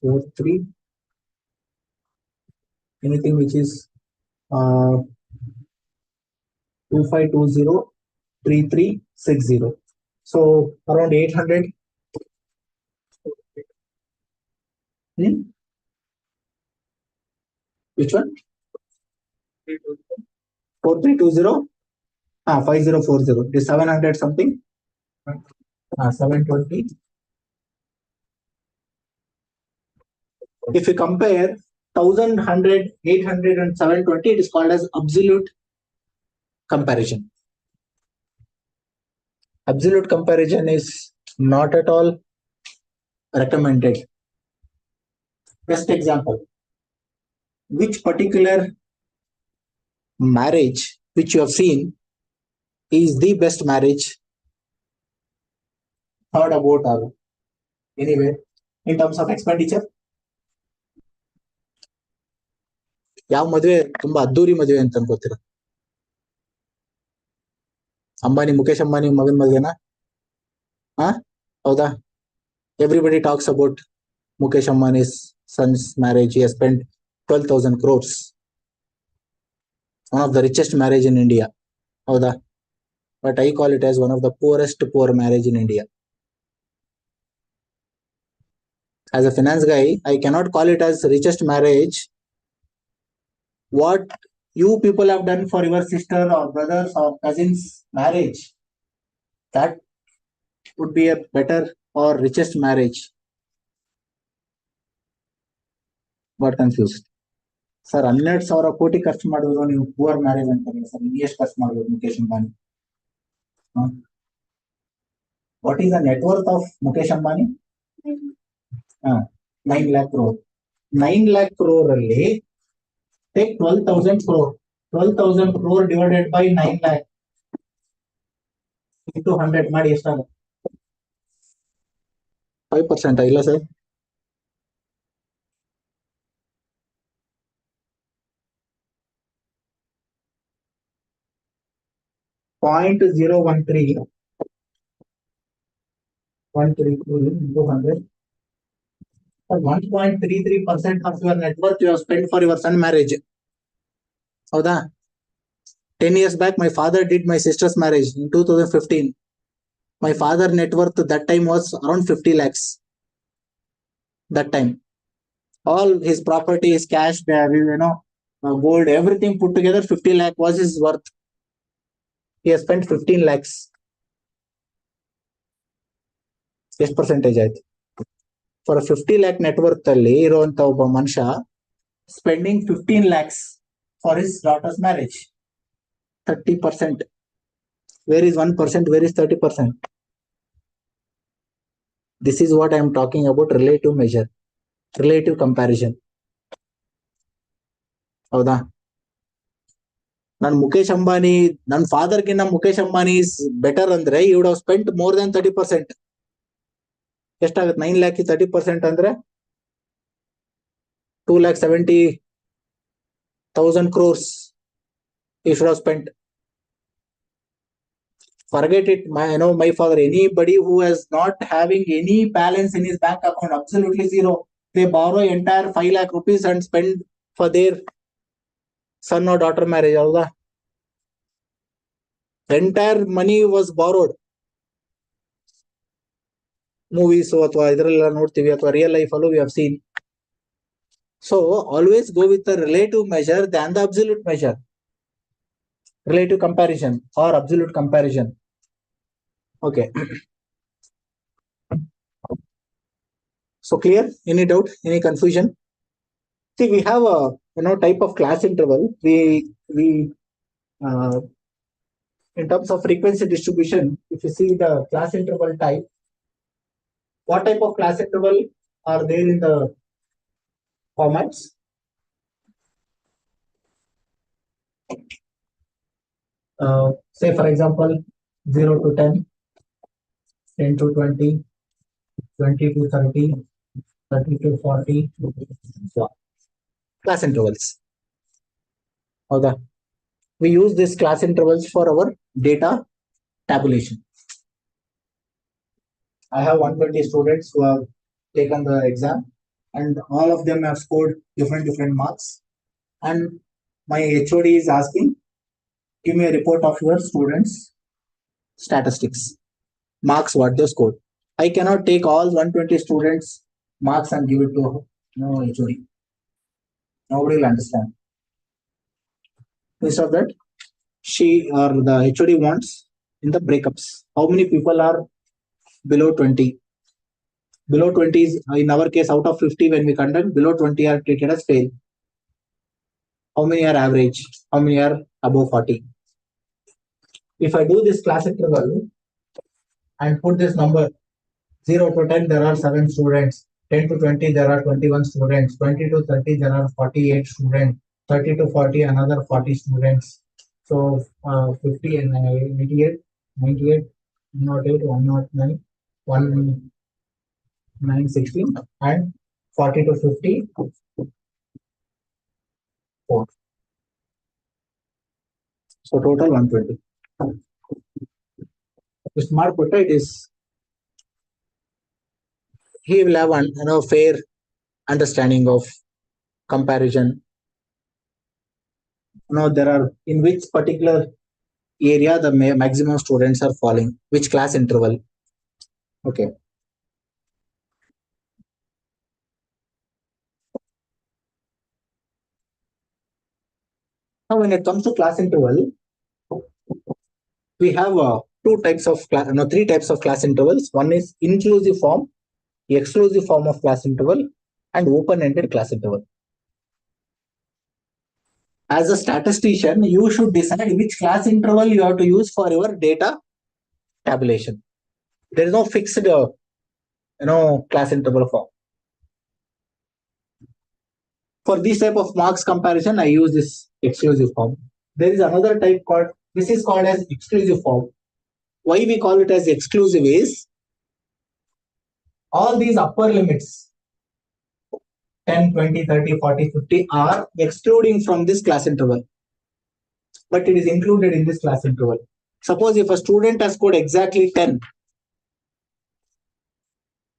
43 anything which is 2520 3360. So around 800. Which one? 4320. 5040. It is 700 something. 720. If you compare 1000, 100, 800 and 720, it is called as absolute comparison. Absolute comparison is not at all recommended. Best example. Which particular marriage which you have seen is the best marriage heard about or anyway in terms of expenditure? ಯಾವ ಮದುವೆ ತುಂಬಾ ಅದ್ದೂರಿ ಮದುವೆ ಅಂತ ಅನ್ಕೋತೀರ? ಅಂಬಾನಿ, ಮುಖೇಶ್ ಅಂಬಾನಿ ಮಗನ್ ಮದುವೆನಾ? ಹೌದಾ? Everybody talks about Mukesh Ambani's son's marriage. He has spent 12,000 crores. One of the richest marriage in India. Howda? But I call it as one of the poorest poor marriage in India. As a finance guy, I cannot call it as richest marriage. What you people have done for your sister or brothers or cousins marriage, that would be a better or richest marriage. Got confused. Sir, 12,000 ಕೋಟಿ ಖರ್ಚು ಮಾಡಿದ್ರು ನೀವು poor marriage ಅಂತಾರೆ sir. ಎಷ್ಟು ಖರ್ಚು ಮಾಡಬಹುದು Mukesh Ambani? What is the net worth of Mukesh Ambani? 9 lakh crore. 9 lakh crore ಅಲ್ಲಿ take 12,000 crore. 12,000 crore divided by 9 lakh into 100 ಮಾಡಿ ಎಷ್ಟಾಗುತ್ತೆ? 5% ಇಲ್ಲ sir? .013 132 into 100. 1.33% of your net worth you have spent for your son marriage. Howda? 10 years back, my father did my sister's marriage in 2015. My father net worth that time was around 50 lakhs. That time. All his property, his cash, gold, everything put together, 50 lakh was his worth. He has spent 15 lakhs. ಎಷ್ಟು percentage ಆಯ್ತು? For 50 lakh net worth ಅಲ್ಲಿ ಇರುವಂತ ಒಬ್ಬ ಮನುಷ್ಯ spending 15 lakhs for his daughter's marriage. 30%. Where is 1%? Where is 30%? This is what I am talking about, relative measure, relative comparison. ಹೌದಾ? ನಾನು ಮುಖೇಶ್ ಅಂಬಾನಿ, ನನ್ನ ಫಾದರ್ಗಿನ್ನ ಮುಖೇಶ್ ಅಂಬಾನಿ ಇಸ್ ಬೆಟರ್ ಅಂದ್ರೆ you would have spent more than 30%. ಎಷ್ಟಾಗುತ್ತೆ? 9 lakh 30% ಅಂದ್ರೆ 2,70,000 crores you should have spent. Forget it. My father, anybody who is not having any balance in his bank account, absolutely zero, they borrow entire 5 lakh rupees and spend for their son or daughter marriage. Howda? Entire money was borrowed. Movies ಅಥವಾ ಇದರೆಲ್ಲ ನೋಡ್ತೀವಿ, ಅಥವಾ real life ಅಲ್ಲೂ we have seen. So always go with the relative measure than the absolute measure. Relative comparison or absolute comparison. Okay. So clear? Any doubt? Any confusion? See, we have a type of class interval. We in terms of frequency distribution, if you see the class interval type, what type of class interval are there in the formats? Say for example 0 to 10, 10 to 20, 20 to 30, 30 to 40. So, class intervals. We use these class intervals for our data tabulation. I have 120 students who have taken the exam, and all of them have scored different marks. And my HOD is asking, give me a report of your students' statistics, marks what they scored. I cannot take all 120 students' marks and give it to HOD. Nobody will understand. Instead of that, she or the HOD wants in the breakups. How many people are below 20? Below 20 is, in our case, out of 50 when we conduct, below 20 are treated as fail. How many are average? How many are above 40? If I do this class interval and put this number 0 to 10, there are 7 students. 10 to 20, there are 21 students. 20 to 30, there are 48 students. 30 to 40, another 40 students. So 50 and 88, 98, 108, 109, 1916, and 40 to 50, 4. So total 120. The smart portrait is, he will have an fair understanding of comparison. There are in which particular area the maximum students are falling, which class interval. Okay. Now, when it comes to class interval, we have three types of class intervals. One is inclusive form, exclusive form of class interval, and open-ended class interval. As a statistician, you should decide which class interval you have to use for your data tabulation. There is no fixed class interval form. For this type of marks comparison, I use this exclusive form. There is another type called, this is called as exclusive form. Why we call it as exclusive is, all these upper limits 10, 20, 30, 40, 50 are excluding from this class interval, but it is included in this class interval. Suppose if a student has scored exactly 10,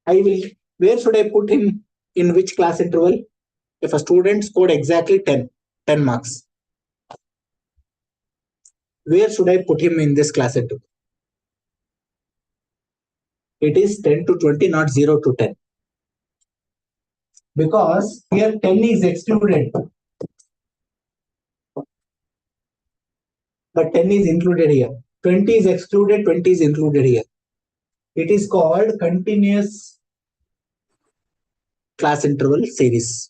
where should I put him in which class interval? If a student scored exactly 10 marks, where should I put him in this class interval? It is 10 to 20, not 0 to 10. Because here 10 is excluded, but 10 is included here. 20 is excluded, 20 is included here. It is called continuous class interval series.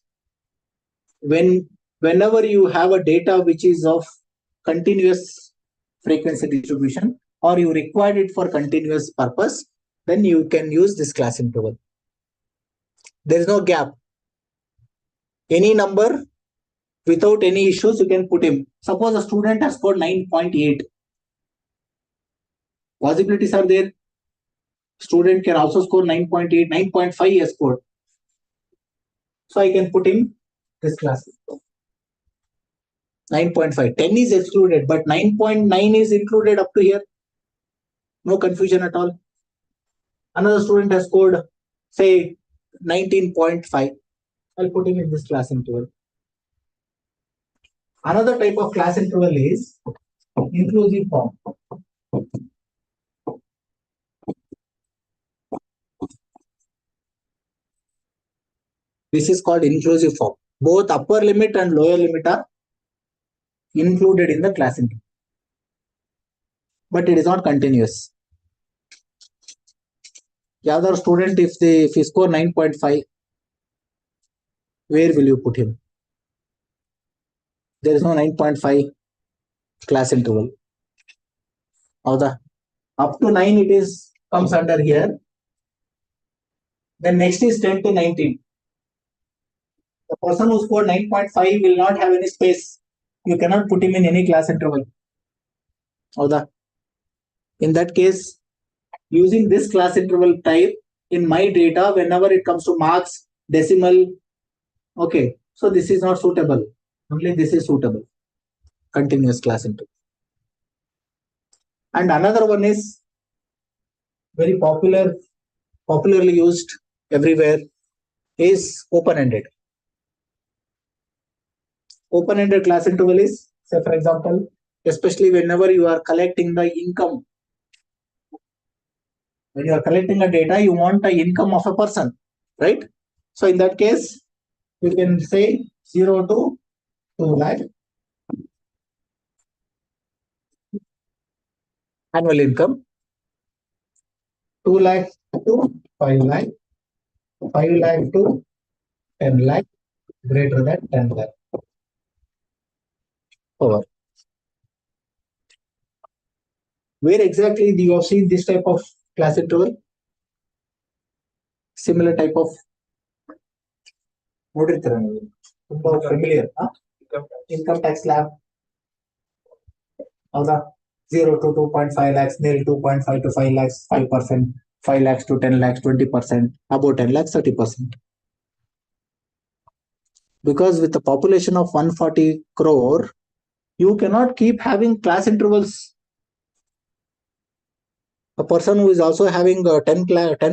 Whenever you have a data which is of continuous frequency distribution, or you require it for continuous purpose, then you can use this class interval. There is no gap. Any number without any issues, you can put him. Suppose a student has scored 9.8. Possibilities are there. Student can also score 9.8, 9.5 he has scored. So I can put him this class. 9.5. 10 is excluded, but 9.9 is included up to here. No confusion at all. Another student has scored, say, 19.5. I'll put him in this class interval. Another type of class interval is inclusive form. This is called inclusive form. Both upper limit and lower limit are included in the class interval, but it is not continuous. The other student, if he score 9.5, where will you put him? There is no 9.5 class interval. Up to 9 it comes under here. Then next is 10 to 19. The person who scored 9.5 will not have any space. You cannot put him in any class interval. In that case, using this class interval type in my data, whenever it comes to marks, decimal, okay, so this is not suitable. Only this is suitable. Continuous class interval. And another one is very popularly used everywhere is open-ended. Open-ended class interval is, say for example, especially whenever you are collecting the income. When you are collecting the data, you want the income of a person, right? So in that case, you can say 0 to 2 lakh annual income, 2 lakh to 5 lakh, 5 lakh to 10 lakh, greater than 10 lakh. Over. Where exactly do you have seen this type of class interval? Similar type of familiar, huh? Income tax slab. 0 to 2.5 lakhs, nil 2.5 to 5 lakhs, 5%, 5 lakhs to 10 lakhs, 20%, above 10 lakhs, 30%. Because with a population of 140 crore, you cannot keep having class intervals. A person who is also having 10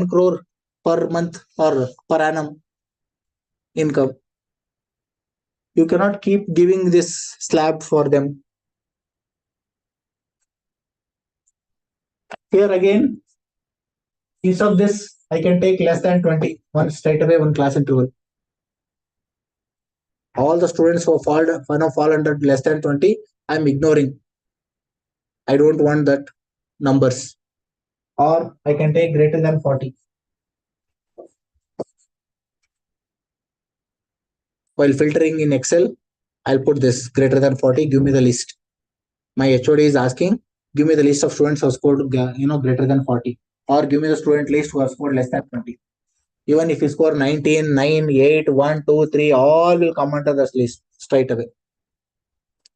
crore per month or per annum income, you cannot keep giving this slab for them. Here again, instead of this, I can take less than 20, one straight away, one class interval. All the students who fall under less than 20, I'm ignoring. I don't want that numbers. Or I can take greater than 40. While filtering in Excel, I'll put this greater than 40, give me the list. My HOD is asking, give me the list of students who have scored greater than 40. Or give me the student list who have scored less than 20. Even if you score 19, 9, 8, 1, 2, 3, all will come under this list straight away.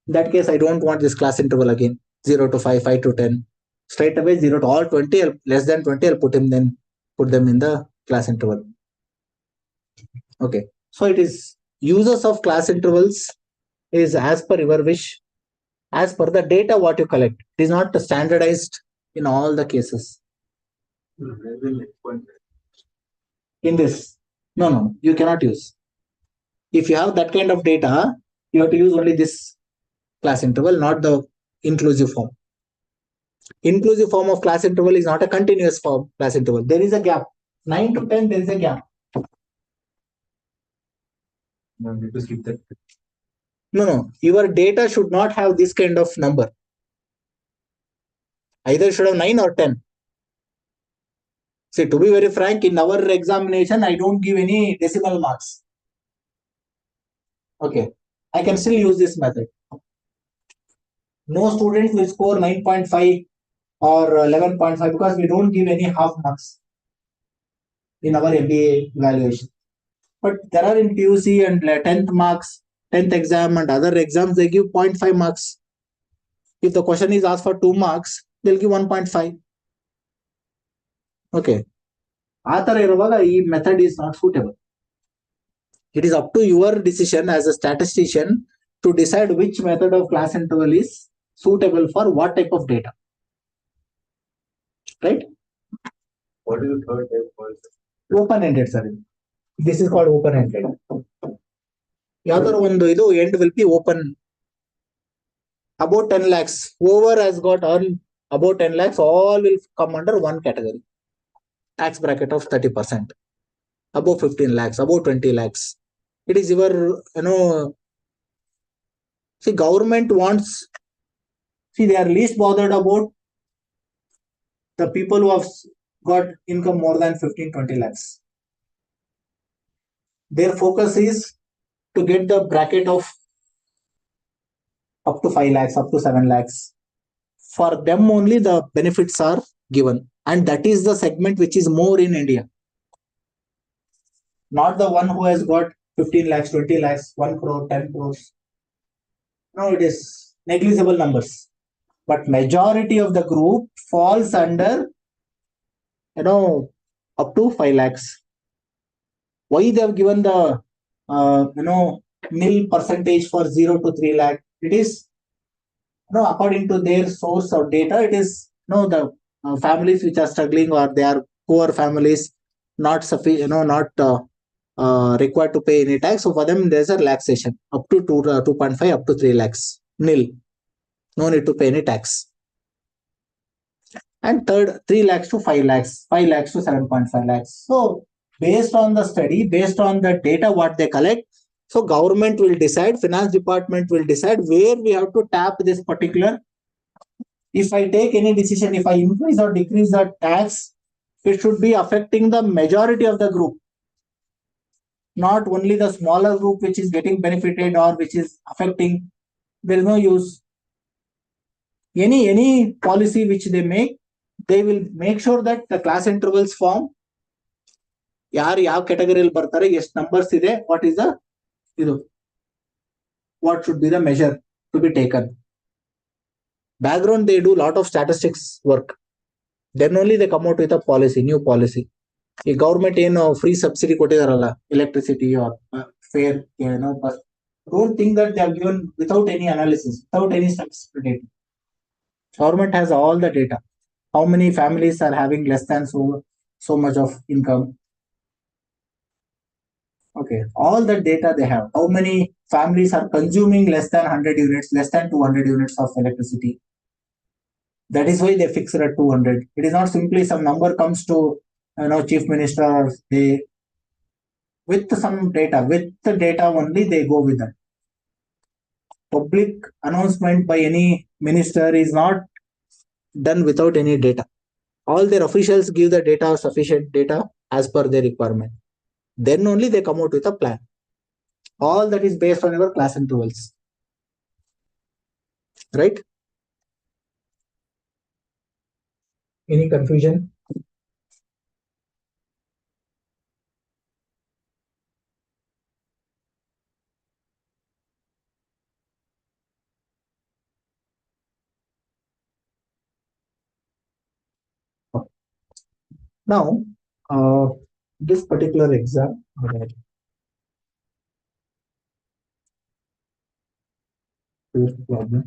In that case, I don't want this class interval again. 0 to 5, 5 to 10. Straight away 0 to all 20, less than 20, I'll put them in the class interval. Okay. So it is uses of class intervals is as per your wish, as per the data what you collect. It is not standardized in all the cases. In this, no, you cannot use. If you have that kind of data, you have to use only this class interval, not the inclusive form. Inclusive form of class interval is not a continuous form class interval. There is a gap. 9 to 10, there is a gap. No. Your data should not have this kind of number. Either should have 9 or 10. See, to be very frank, in our examination, I don't give any decimal marks. Okay. I can still use this method. No students will score 9.5 or 11.5 because we don't give any half marks in our MBA evaluation. But there are in PUC and 10th marks, 10th exam and other exams, they give 0.5 marks. If the question is asked for 2 marks, they'll give 1.5. Okay. This method is not suitable. It is up to your decision as a statistician to decide which method of class interval is suitable for what type of data. Right? What is the third type? Open-ended, sir. This is called open-ended. The other one, the end will be open. About 10 lakhs. Whoever has got earned about 10 lakhs, all will come under one category. Tax bracket of 30%. Above 15 lakhs, above 20 lakhs. It is your, see, government wants, see, they are least bothered about the people who have got income more than 15-20 lakhs. Their focus is to get the bracket of up to 5 lakhs, up to 7 lakhs. For them only the benefits are given. And that is the segment which is more in India. Not the one who has got 15 lakhs, 20 lakhs, 1 crore, 10 crores. No, it is negligible numbers. But majority of the group falls under, up to 5 lakhs. Why they have given the, nil percentage for 0 to 3 lakh? It is, according to their source of data, it is no, the families which are struggling or they are poor families, not sufficient, not required to pay any tax. So for them, there's a relaxation up to 2.5 up to 3 lakhs, nil. No need to pay any tax. And third, 3 lakhs to 5 lakhs, 5 lakhs to 7.5 lakhs. So based on the study, based on the data what they collect, so government will decide, finance department will decide where we have to tap this particular. If I take any decision, if I increase or decrease the tax, it should be affecting the majority of the group, not only the smaller group which is getting benefited or which is affecting. There is no use. Any policy which they make, they will make sure that the class intervals form. ಯಾರು ಯಾವ category ಬರ್ತಾರೆ, ಎಷ್ಟು numbers ಇದೆ, what should be the measure to be taken. Background, they do lot of statistics work. Then only they come out with a policy, new policy. ಈ government ಏನು free subsidy ಕೊಟ್ಟಿದಾರಲ್ಲ, electricity are fair, don't think that they are given without any analysis, without any statistical data. Government has all the data. How many families are having less than so much of income? Okay, all the data they have. How many families are consuming less than 100 units, less than 200 units of electricity? That is why they fix it at 200. It is not simply some number comes to chief minister. They with some data, with the data only they go with that. Public announcement by any minister is not done without any data. All their officials give the data, sufficient data as per their requirement. Then only they come out with a plan. All that is based on your class intervals. Right? Any confusion? Now, this particular exam, problem.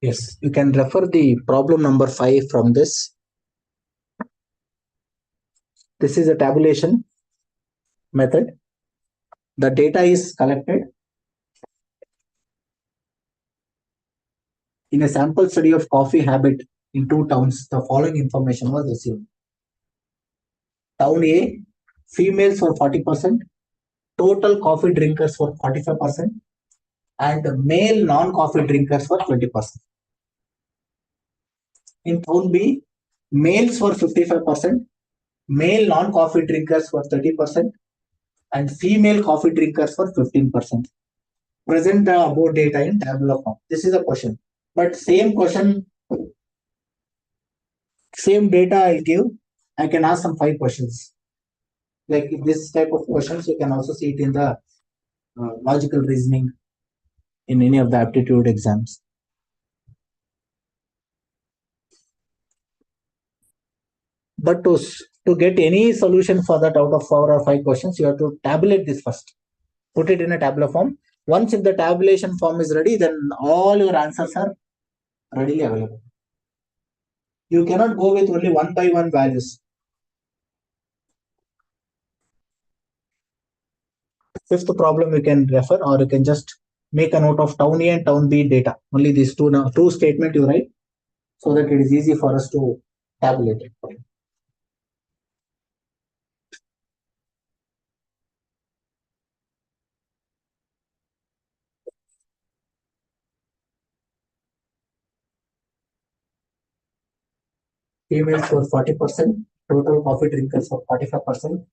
Yes, you can refer the problem number 5 from this. This is a tabulation method. The data is collected. In a sample study of coffee habit in 2 towns, the following information was received. Town A, females for 40%, total coffee drinkers for 45%, and male non-coffee drinkers for 20%. In town B, males for 55%, male non-coffee drinkers for 30%, and female coffee drinkers for 15%. Present the above data in tabular form. This is a question, but same question, same data I'll give. I can ask some 5 questions. Like this type of questions, you can also see it in the logical reasoning in any of the aptitude exams. But to get any solution for that out of 4 or 5 questions, you have to tabulate this first. Put it in a tabular form. Once if the tabulation form is ready, then all your answers are readily available. You cannot go with only 1 by 1 values. Fifth problem you can refer, or you can just make a note of town A and town B data. Only these two statement you write, so that it is easy for us to tabulate it. Females for 40%, total coffee drinkers for 45%.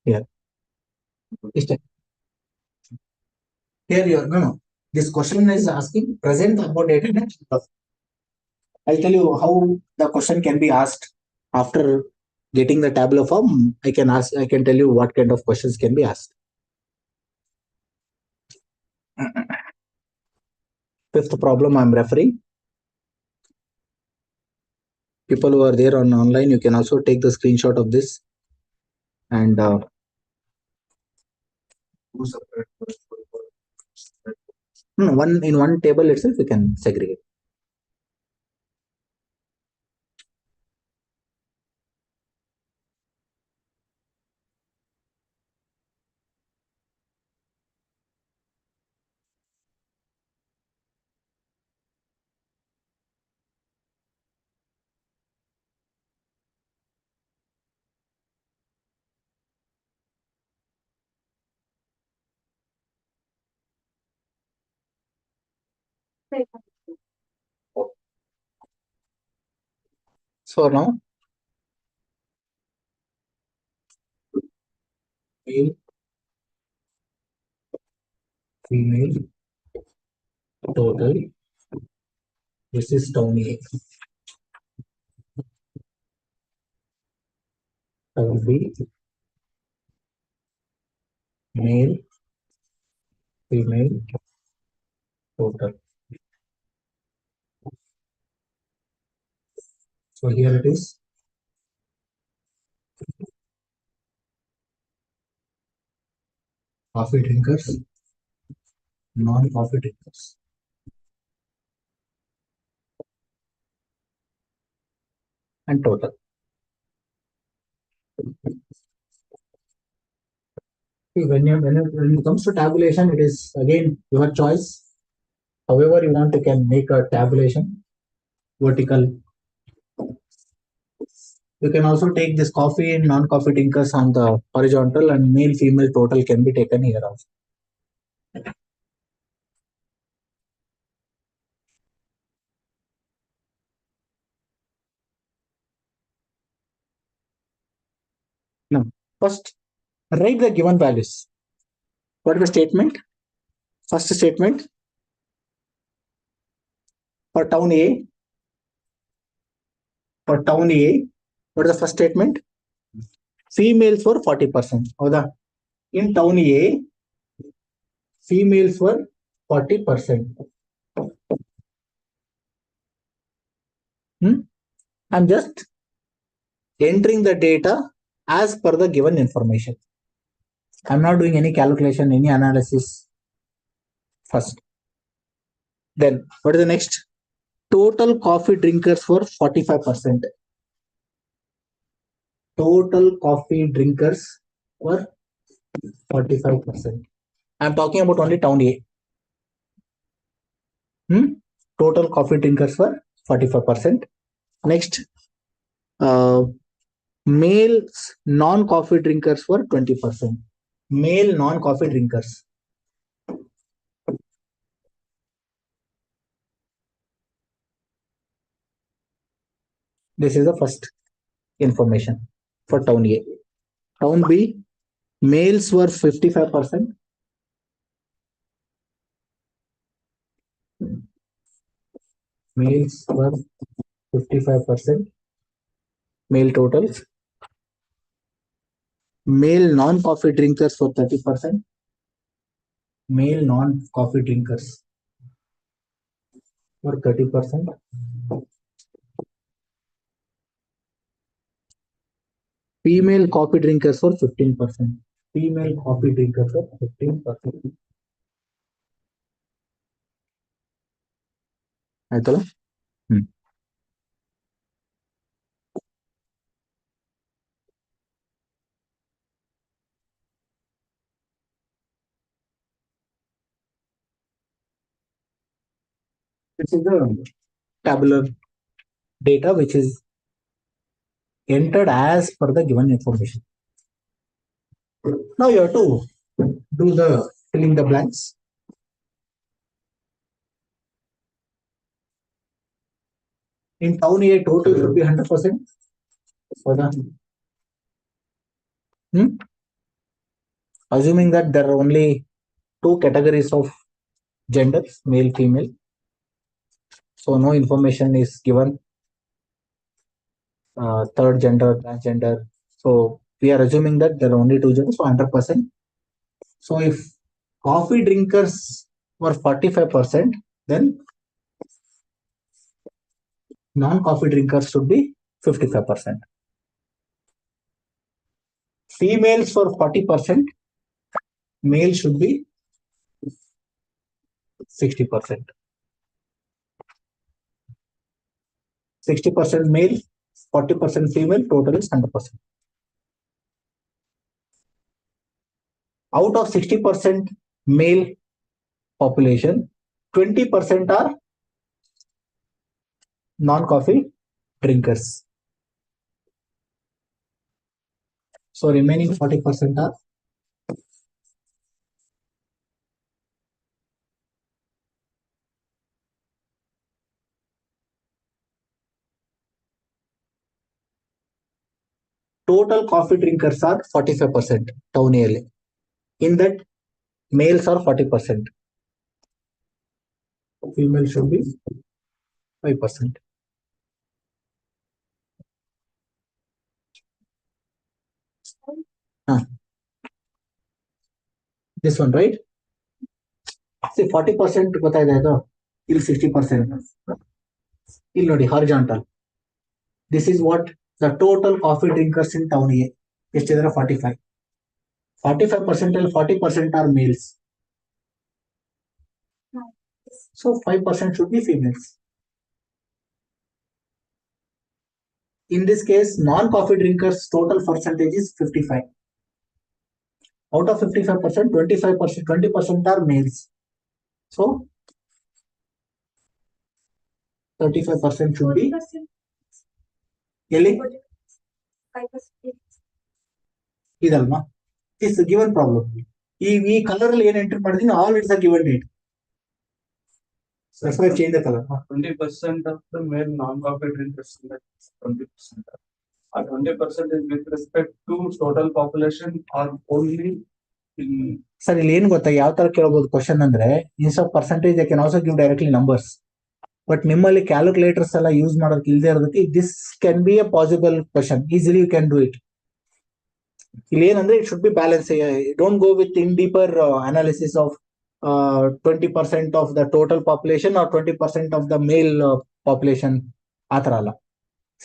Here. Here you are. No. This question is asking present about data. I'll tell you how the question can be asked after getting the tabular form. I can tell you what kind of questions can be asked. Fifth problem I'm referring. People who are there on online, you can also take the screenshot of this and one table itself you can segregate. So now male, female, total. This is town A. Town B, male, female, total. So here it is. Coffee drinkers, non-coffee drinkers. And total. When it comes to tabulation, it is again your choice. However you want, you can make a tabulation vertical. You can also take this coffee and non-coffee drinkers on the horizontal, and male female total can be taken here also. Now, first write the given values. What is the statement? First statement for town A. For town A, what is the first statement? Females were 40%. In town A, females were 40%. I'm just entering the data as per the given information. I'm not doing any calculation, any analysis first. Then what is the next? Total coffee drinkers were 45%. Total coffee drinkers were 45%. I'm talking about only town A. Total coffee drinkers were 45%. Next, males non-coffee drinkers were 20%. Male non-coffee drinkers. This is the first information for town A. Town B, males were 55%. Males were 55%. Male totals. Male non-coffee drinkers were 30%. Male non-coffee drinkers were 30%. Female coffee drinkers were 15%. Female coffee drinkers were 15%. ಆಯ್ತಲ್ಲ? This is the tabular data which is entered as per the given information. Now you have to do the filling the blanks. In town A, total should be 100%. Assuming that there are only two categories of genders, male, female. So no information is given. Third gender, transgender. So we are assuming that there are only two genders, so 100%. So if coffee drinkers were 45%, then non-coffee drinkers should be 55%. Females for 40%, male should be 60%. 60% male, 40% female, total is 100%. Out of 60% male population, 20% are non-coffee drinkers. So remaining 40% are total coffee drinkers are 45% town area. In that, males are 40%. Female should be 5%. This one, right? See, 40% ಗೊತ್ತಾಯ್ತಾ ಇದು? ಇಲ್ಲಿ 60%. ಇಲ್ಲಿ ನೋಡಿ horizontal. This is what the total coffee drinkers in town A. ಎಷ್ಟಿದ್ದಾರೆ 45. 45% ಅಲ್ಲಿ 40% are males. So 5% should be females. In this case, non-coffee drinkers total percentage is 55. Out of 55%, 25%, 20% are males. So 35% should be idalma. It's a given problem. E color enter madini all it's a given date. So that's why I change the color. 20% of the male non-coffee drinkers, 20%. 20% is with respect to total population or only in. Sir, ಇಲ್ಲಿ ಏನು ಗೊತ್ತಾ ಯಾವ ತರ ಕೇಳಬಹುದು question ಅಂದ್ರೆ instead of percentage they can also give directly numbers but ನಿಮ್ಮಲ್ಲಿ calculators ಎಲ್ಲ use ಮಾಡೋದಕ್ಕೆ ಇಲ್ಲದೆ ಇರೋದಕ್ಕೆ this can be a possible question easily you can do it. ಇಲ್ಲಿ ಏನಂದ್ರೆ it should be balance. Don't go with in deeper analysis of 20% of the total population or 20% of the male population ಆ ತರ ಅಲ್ಲ.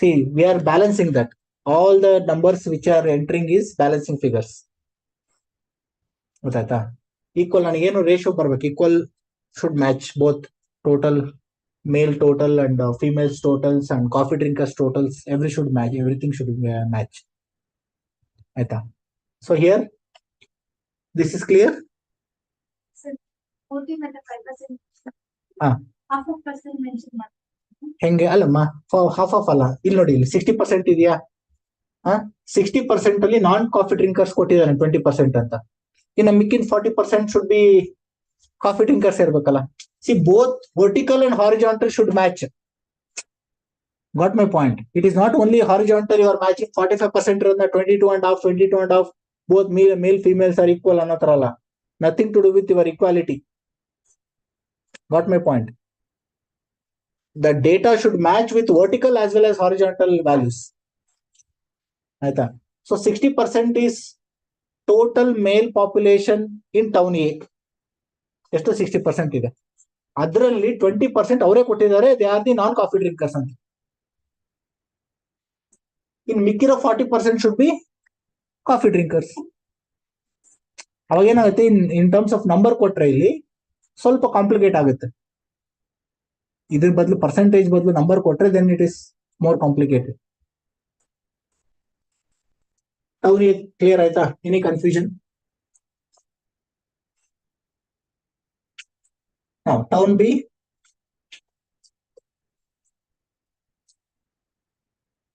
See we are balancing that all the numbers which are entering is balancing figures. ಗೊತ್ತಾಯ್ತಾ? Equal ನನಗೇನು ratio ಬರ್ಬೇಕು, equal should match both total male total and females totals and coffee drinkers totals every should match, everything should match. ಆಯ್ತಾ? So here this is clear. ಹೆಂಗೆ ಅಲ್ಲಮ್ಮ half of ಅಲ್ಲ, ಇಲ್ಲಿ ನೋಡಿ ಇಲ್ಲಿ 60% ಇದೆಯಾ? 60% ಅಲ್ಲಿ ನಾನ್ ಕಾಫಿ ಡ್ರಿಂಕರ್ಸ್ ಕೊಟ್ಟಿದ್ದಾನೆ 20% ಅಂತ. ಇನ್ನು ಮಿಕ್ಕಿನ 40% ಶುಡ್ ಬಿ ಕಾಫಿ ಡ್ರಿಂಕರ್ಸ್ ಇರ್ಬೇಕಲ್ಲ. See both vertical and horizontal should match. Got my point? It is not only horizontal you are matching 45% ಇರೋದನ್ನ 22.5 both male females are equal ಅನ್ನೋ ತರ ಅಲ್ಲ. Nothing to do with your equality. Got my point? The data should match with vertical as well as horizontal values. ಆಯ್ತಾ? So 60% is total male population in town A. ಎಷ್ಟು 60% ಇದೆ, ಅದರಲ್ಲಿ 20% ಅವರೇ ಕೊಟ್ಟಿದ್ದಾರೆ, they are the non coffee drinkers ಅಂತ. ಇನ್ ಮಿಕ್ಕಿರೋ 40% should be coffee drinkers. ಅವಾಗ ಏನಾಗುತ್ತೆ, in terms of number ಕೊಟ್ರೆ ಇಲ್ಲಿ ಸ್ವಲ್ಪ ಕಾಂಪ್ಲಿಕೇಟ್ ಆಗುತ್ತೆ. ಇದ್ರ ಬದಲು ಪರ್ಸೆಂಟೇಜ್ ಬದಲು ನಂಬರ್ ಕೊಟ್ರೆ then it is more complicated. Town A clear ಆಯ್ತಾ? Any confusion? Town B,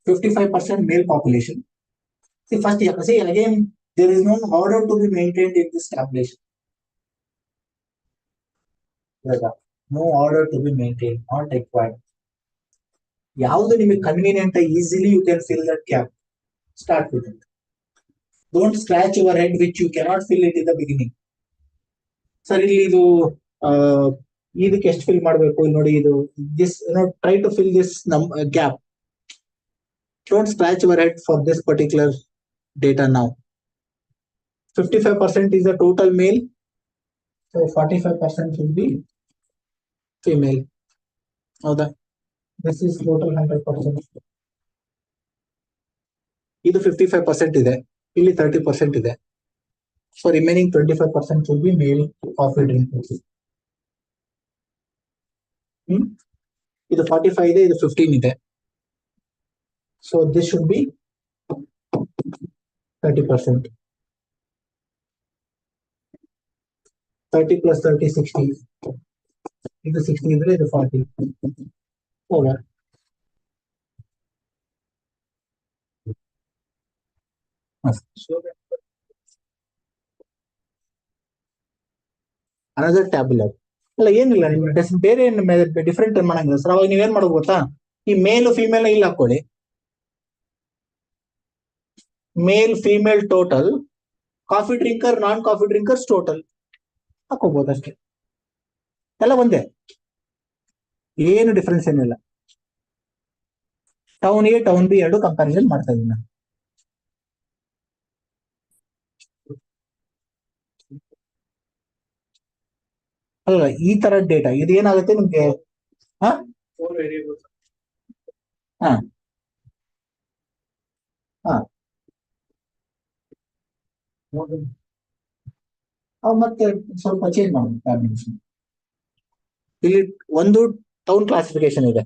$55 male population. See, first, see again, there is no order to be maintained in this tabulation. No order to be maintained, not required. ಯಾವುದು ನಿಮಗೆ convenient easily you can fill that gap. Start with it. Don't scratch your head which you cannot fill it in the beginning. Sir, ಇಲ್ಲಿ ಇದು ಇದಕ್ಕೆ ಎಷ್ಟು fill ಮಾಡಬೇಕು ನೋಡಿ ಇದು this try to fill this gap. Don't scratch your head for this particular data now. 55% is the total male, so 45% will be female. ಹೌದಾ? This is total 100%. ಇದು 55% ಇದೆ, ಇಲ್ಲಿ 30% ಇದೆ. So remaining 25% will be male coffee drinkers. ಇದು 45 ಇದೆ, ಇದು 15 ಇದೆ. So this should be 30%. 30 plus 30, 60. ಇದು 60 ಇದ್ರೆ ಇದು 40. Over. Another tabular. ಅಲ್ಲ ಏನಿಲ್ಲ, ಬೇರೆ ಏನು ಡಿಫ್ರೆಂಟ್ ಮಾಡಂಗಿಲ್ಲ ಸರ್. ಅವಾಗ ನೀವೇನ್ ಮಾಡೋದು ಗೊತ್ತಾ, ಈ ಮೇಲ್ ಫಿಮೇಲ್ ಇಲ್ಲಿ ಹಾಕೊಳ್ಳಿ, male female total, coffee drinker non coffee drinkers total ಹಾಕೋಬಹುದು ಅಷ್ಟೇ. ಎಲ್ಲ ಒಂದೇ, ಏನು ಡಿಫ್ರೆನ್ಸ್ ಏನಿಲ್ಲ. ಟೌನ್ ಎ ಟೌನ್ ಬಿ ಎರಡು ಕಂಪ್ಯಾರಿಸನ್ ಮಾಡ್ತಾ ಇದ್ದೀನಿ ನಾನು. ಅಲ್ಲ ಈ ತರ ಡೇಟಾ ಇದು ಏನಾಗುತ್ತೆ ನಿಮ್ಗೆ, ಹಾ ಹಾ ಮತ್ತೆ ಸ್ವಲ್ಪ ಚೇಂಜ್ ಮಾಡೋದು ಕಾಂಬಿನೇಷನ್. ಇಲ್ಲಿ ಒಂದು ಟೌನ್ ಕ್ಲಾಸಿಫಿಕೇಶನ್ ಇದೆ,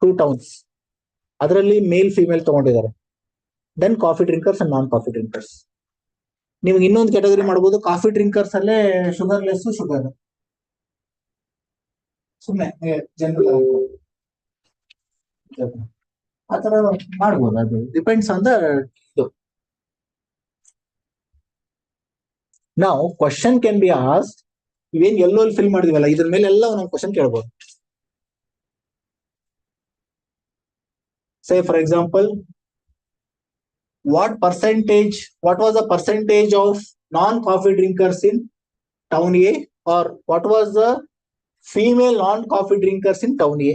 2 ಟೌನ್ಸ್, ಅದರಲ್ಲಿ ಮೇಲ್ ಫಿಮೇಲ್ ತಗೊಂಡಿದ್ದಾರೆ. Then coffee drinkers and non coffee drinkers. ನಿಮ್ಗೆ ಇನ್ನೊಂದು ಕ್ಯಾಟಗರಿ ಮಾಡಬಹುದು, ಕಾಫಿ ಡ್ರಿಂಕರ್ಸ್ ಅಲ್ಲೇ ಶುಗರ್ಲೆಸ್ ಶುಗರ್, ಸುಮ್ಮನೆ ಜನರಲ್ ಆತರ ಮಾಡ್ಬೋದು. ಅದು ಡಿಪೆಂಡ್ಸ್ ಆನ್ ದ ಇದು. ನಾವು ಕ್ವಶನ್ ಕ್ಯಾನ್ ಬಿ ಆಸ್ಕ್ಡ್, ಇವೇನ್ ಎಲ್ಲೋ ಫಿಲ್ ಮಾಡಿದ್ವಲ್ಲ ಇದ್ರ ಮೇಲೆ ಎಲ್ಲ ನಾವು ಕ್ವಶನ್ ಕೇಳ್ಬೋದು. Say for example, what was the percentage of non-coffee drinkers in town A, or what was the female non-coffee drinkers in town A?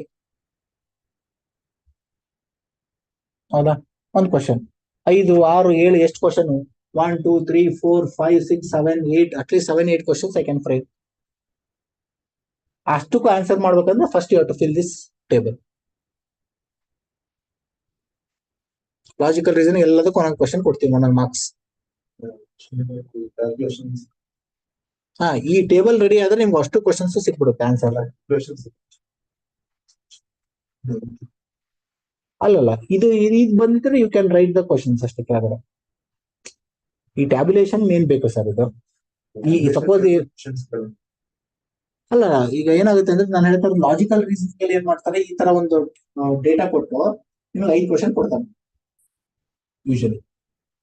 ಹೌದಾ? ಒಂದು ಕ್ವಶನ್. 5, 6, 7 ಎಷ್ಟು question? 1, 2, 3, 4, 5, 6, 7, 8, at least 7, 8 questions I can frame. ಅಷ್ಟಕ್ಕೂ answer ಮಾಡ್ಬೇಕಂದ್ರೆ first you have to fill this table. Logical reason ಎಲ್ಲದಕ್ಕೂ ಒಂದೊಂದು question ಕೊಡ್ತೀವಿ, ಒಂದೊಂದು marks. ಈ ಟೇಬಲ್ ರೆಡಿ ಆದ್ರೆ ನಿಮ್ಗೆ ಅಷ್ಟು ಕ್ವಶನ್ಸ್ ಸಿಕ್ಬಿಡುತ್ತೆ ಆನ್ಸರ್. ಅಲ್ಲಲ್ಲ, ಇದು ಬಂದಿದ್ರೆ you can write the questions ಅಷ್ಟೇ ಕೆಳಗಡೆ. ಈ ಟ್ಯಾಬ್ಯುಲೇಷನ್ ಮೇನ್ ಬೇಕು ಸರ್. ಇದು ಈ ಸಪೋಸ್ ಅಲ್ಲ, ಈಗ ಏನಾಗುತ್ತೆ ಅಂದ್ರೆ ನಾನು ಹೇಳ್ತಾರೆ ಲಾಜಿಕಲ್ ರೀಸನ್ ಏನ್ ಮಾಡ್ತಾರೆ, ಈ ತರ ಒಂದು ಡೇಟಾ ಕೊಟ್ಟು ನಿಮ್ಗೆ 5 ಕ್ವಶನ್ ಕೊಡ್ತಾನೆ ಯೂಶಲಿ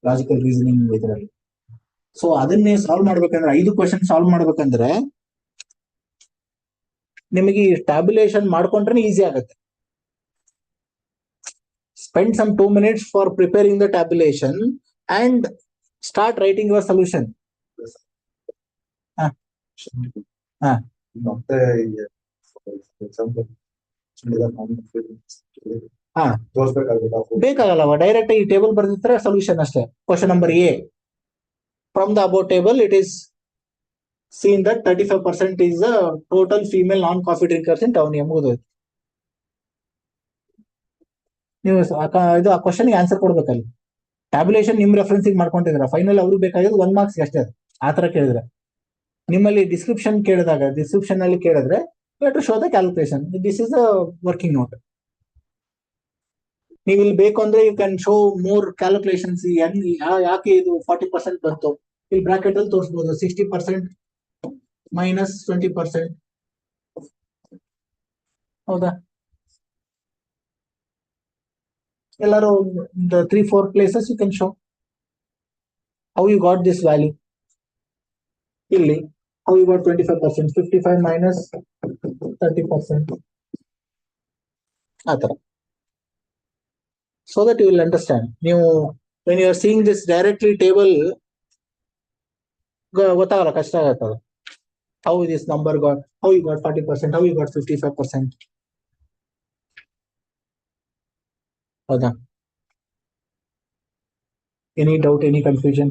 ಲಾಜಿಕಲ್ ರೀಸನಿಂಗ್ ಇದರಲ್ಲಿ. ಸೊ ಅದನ್ನೇ ಸಾಲ್ವ್ ಮಾಡ್ಬೇಕಂದ್ರೆ 5 ಕ್ವಶನ್ ಸಾಲ್ವ್ ಮಾಡ್ಬೇಕಂದ್ರೆ ನಿಮಗೆ ಟ್ಯಾಬ್ಯುಲೇಷನ್ ಮಾಡ್ಕೊಂಡ್ರೆ ಈಸಿ ಆಗುತ್ತೆ. Spend some 2 minutes for preparing the tabulation and start writing your solution. ಬೇಕಾಗಲ್ಲವ, ಡೈರೆಕ್ಟ್ ಈ ಟೇಬಲ್ ಬರ್ದಿದ್ರೆ ಸೊಲ್ಯೂಷನ್ ಅಷ್ಟೇ. Question number A, from the about table it is seen that 35% is the total female non-coffee drinkers in town. ಮುಗಿದೋಯ್ತು. ನೀವು ಇದು ಆ question answer ಕೊಡ್ಬೇಕಲ್ಲಿ. Tabulation ನಿಮ್ reference ಮಾಡ್ಕೊಂಡಿದ್ರ, final ಅವ್ರಿಗೆ ಬೇಕಾಗಿದ್ದು 1 ಮಾರ್ಕ್ಸ್ ಅಷ್ಟೇ. ಆತರ ಕೇಳಿದ್ರೆ ನಿಮ್ಮಲ್ಲಿ ಡಿಸ್ಕ್ರಿಪ್ಷನ್ ಅಲ್ಲಿ ಕೇಳಿದ್ರೆ to show the calculation, this is a working note. ನೀವು ಇಲ್ಲಿ ಬೇಕು ಅಂದ್ರೆ you can show more calculations. ಯಾಕೆ ಇದು 40% ಬಂತು, ಇಲ್ಲಿ ಬ್ರಾಕೆಟ್ ಅಲ್ಲಿ ತೋರಿಸಬಹುದು. 60% minus 20%. ಹೌದಾ? ಎಲ್ಲರೂ 3-4 places you can show how you got this value. ಇಲ್ಲಿ how you got 25%, 55 minus 30%, ಆತರ. So that you will understand. ನೀವು when you are seeing this directly table, ಗೊತ್ತಾಗಲ್ಲ, ಕಷ್ಟ ಆಗತ್ತಲ್ಲ. How this number got, how you got 40%, how you got 55%. ಹೌದಾ? Any doubt, any confusion?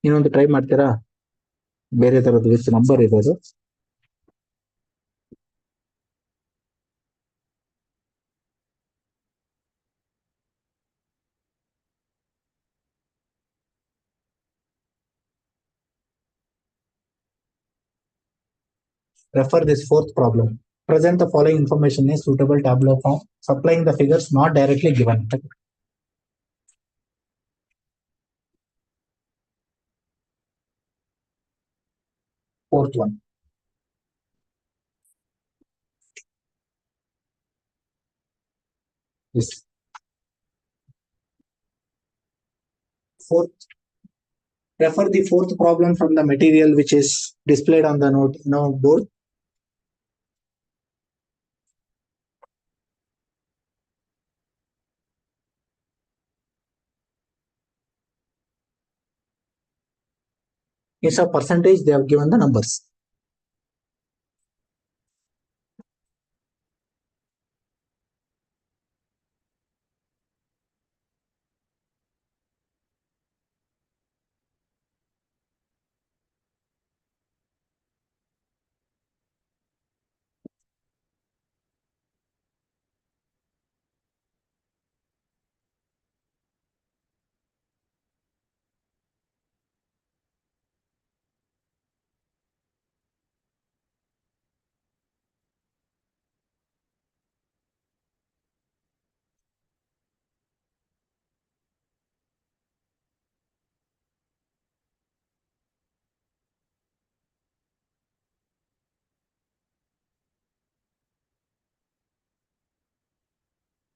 ಇನ್ನೊಂದು try ಮಾಡ್ತೀರಾ? ಬೇರೆ ತರದ್ದು ಎಷ್ಟು ನಂಬರ್ ಇದೆ ಅದು. Refer this fourth problem. Present the following information in suitable tabular form, supplying the figures not directly given. Fourth one. Yes. Fourth. Refer the fourth problem from the material which is displayed on the note board. Instead of percentage, they have given the numbers.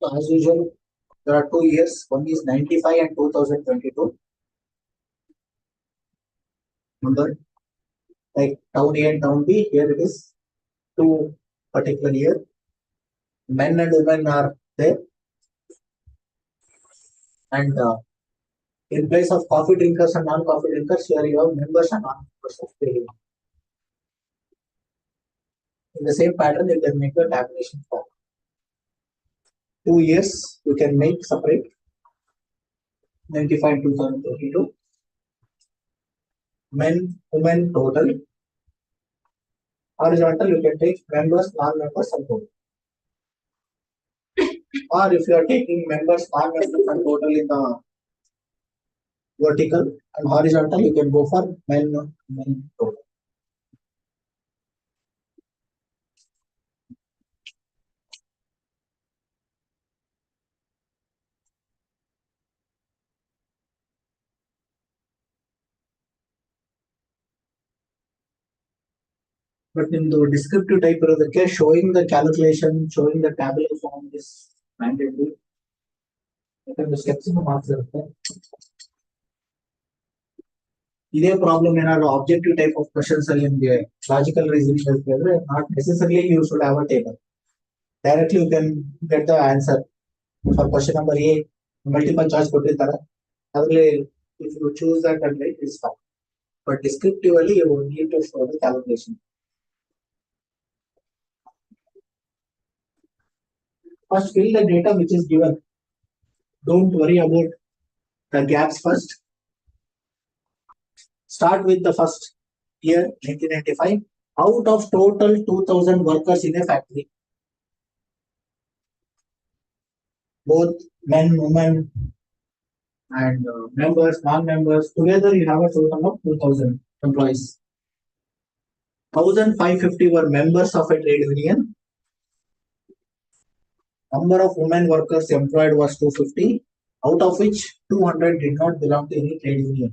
So as usual, there are 2 years. One is 95 and 2022. Remember, like town A and town B, here it is 2 particular year. Men and women are there. And in place of coffee drinkers and non-coffee drinkers, here you have members and non-members of the. In the same pattern, you can make the tabulation form. 2 years you can make separate. 95 2022. Men, women total. Horizontal you can take members, non-members and total. Or if you are taking members, non-members and total in the vertical and horizontal, you can go for men, women total. But in the descriptive type ಇರೋದಕ್ಕೆ showing the calculation, showing the tabular form is mandatory. ಯಾಕಂದ್ರೆ steps marks ಇರುತ್ತೆ. ಇದೇ problem ಏನಾದ್ರು objective type of questions ಅಲ್ಲಿ ನಿಮಗೆ logical reasoning ಅಂತ ಹೇಳಿದ್ರೆ not necessarily you should have a table. Directly you can get the answer for question number A. Multiple choice ಕೊಟ್ಟಿರ್ತಾರೆ, ಅದರಲ್ಲಿ if you choose that and right is fine. But descriptive ಅಲ್ಲಿ you need to show the calculation. First, fill the data which is given. Don't worry about the gaps first. Start with the first year, 1995. Out of total 2,000 workers in a factory, both men, women, and members, non-members, together you have a total of 2,000 employees. 1,550 were members of a trade union. Number of women workers employed was 250, out of which 200 did not belong to any trade union.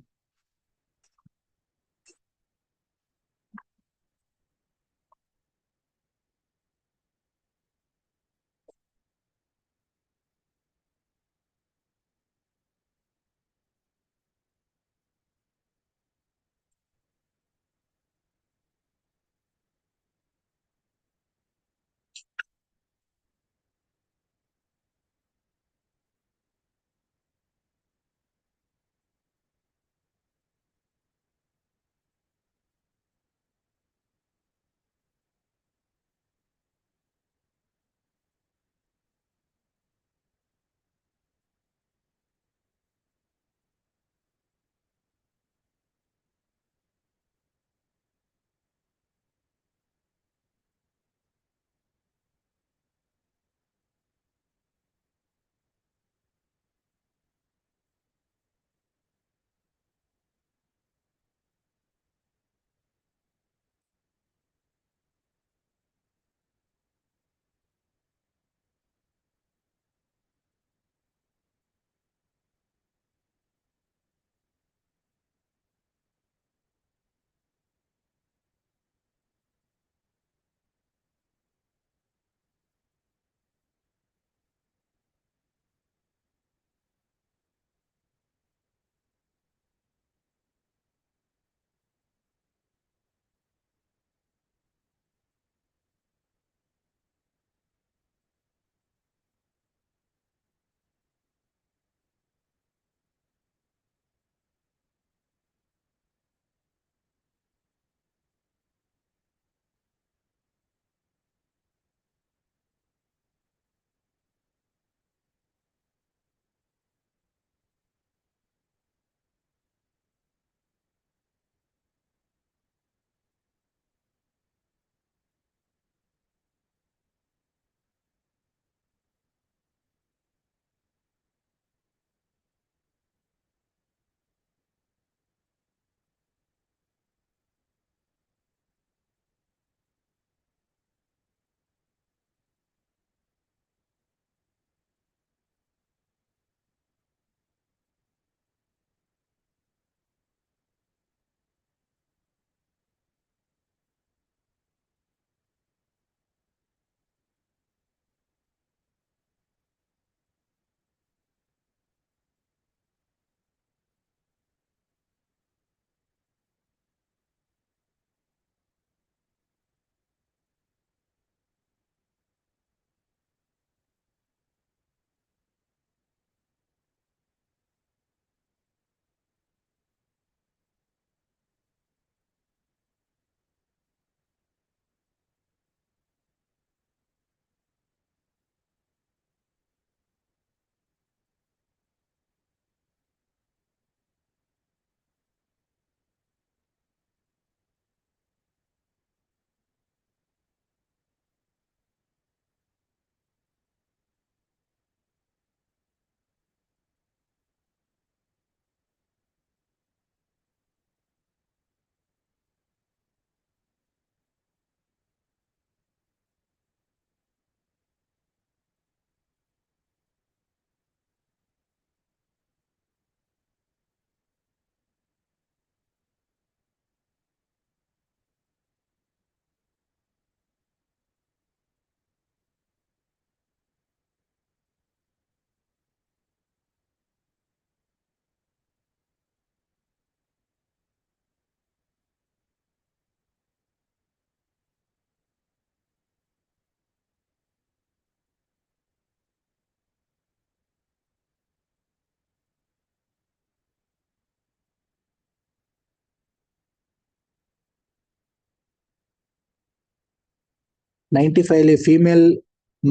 95 ಅಲ್ಲಿ female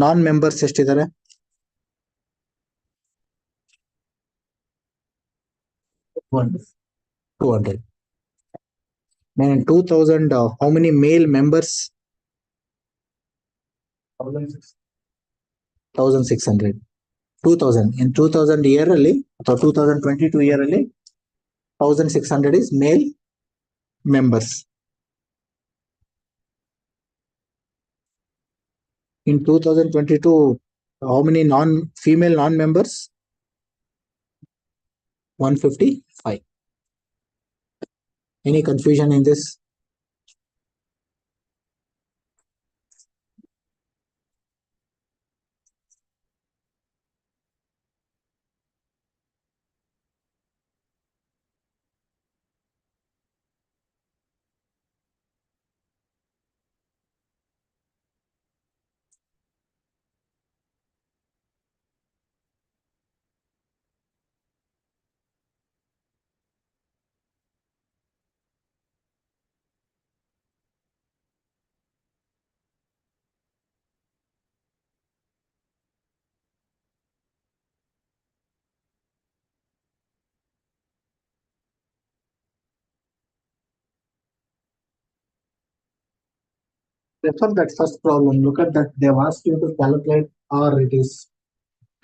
non members ಎಷ್ಟಿದ್ದಾರೆ? 200. And 2000, how many male members? 1600. 2000 in 2000 year ಅಲ್ಲಿ ಅಥವಾ 2022 year ಅಲ್ಲಿ 1600 is male members. In 2022, how many female non-members? 155. Any confusion in this? Refer that first problem. Look at that. They have asked you to calculate, or it is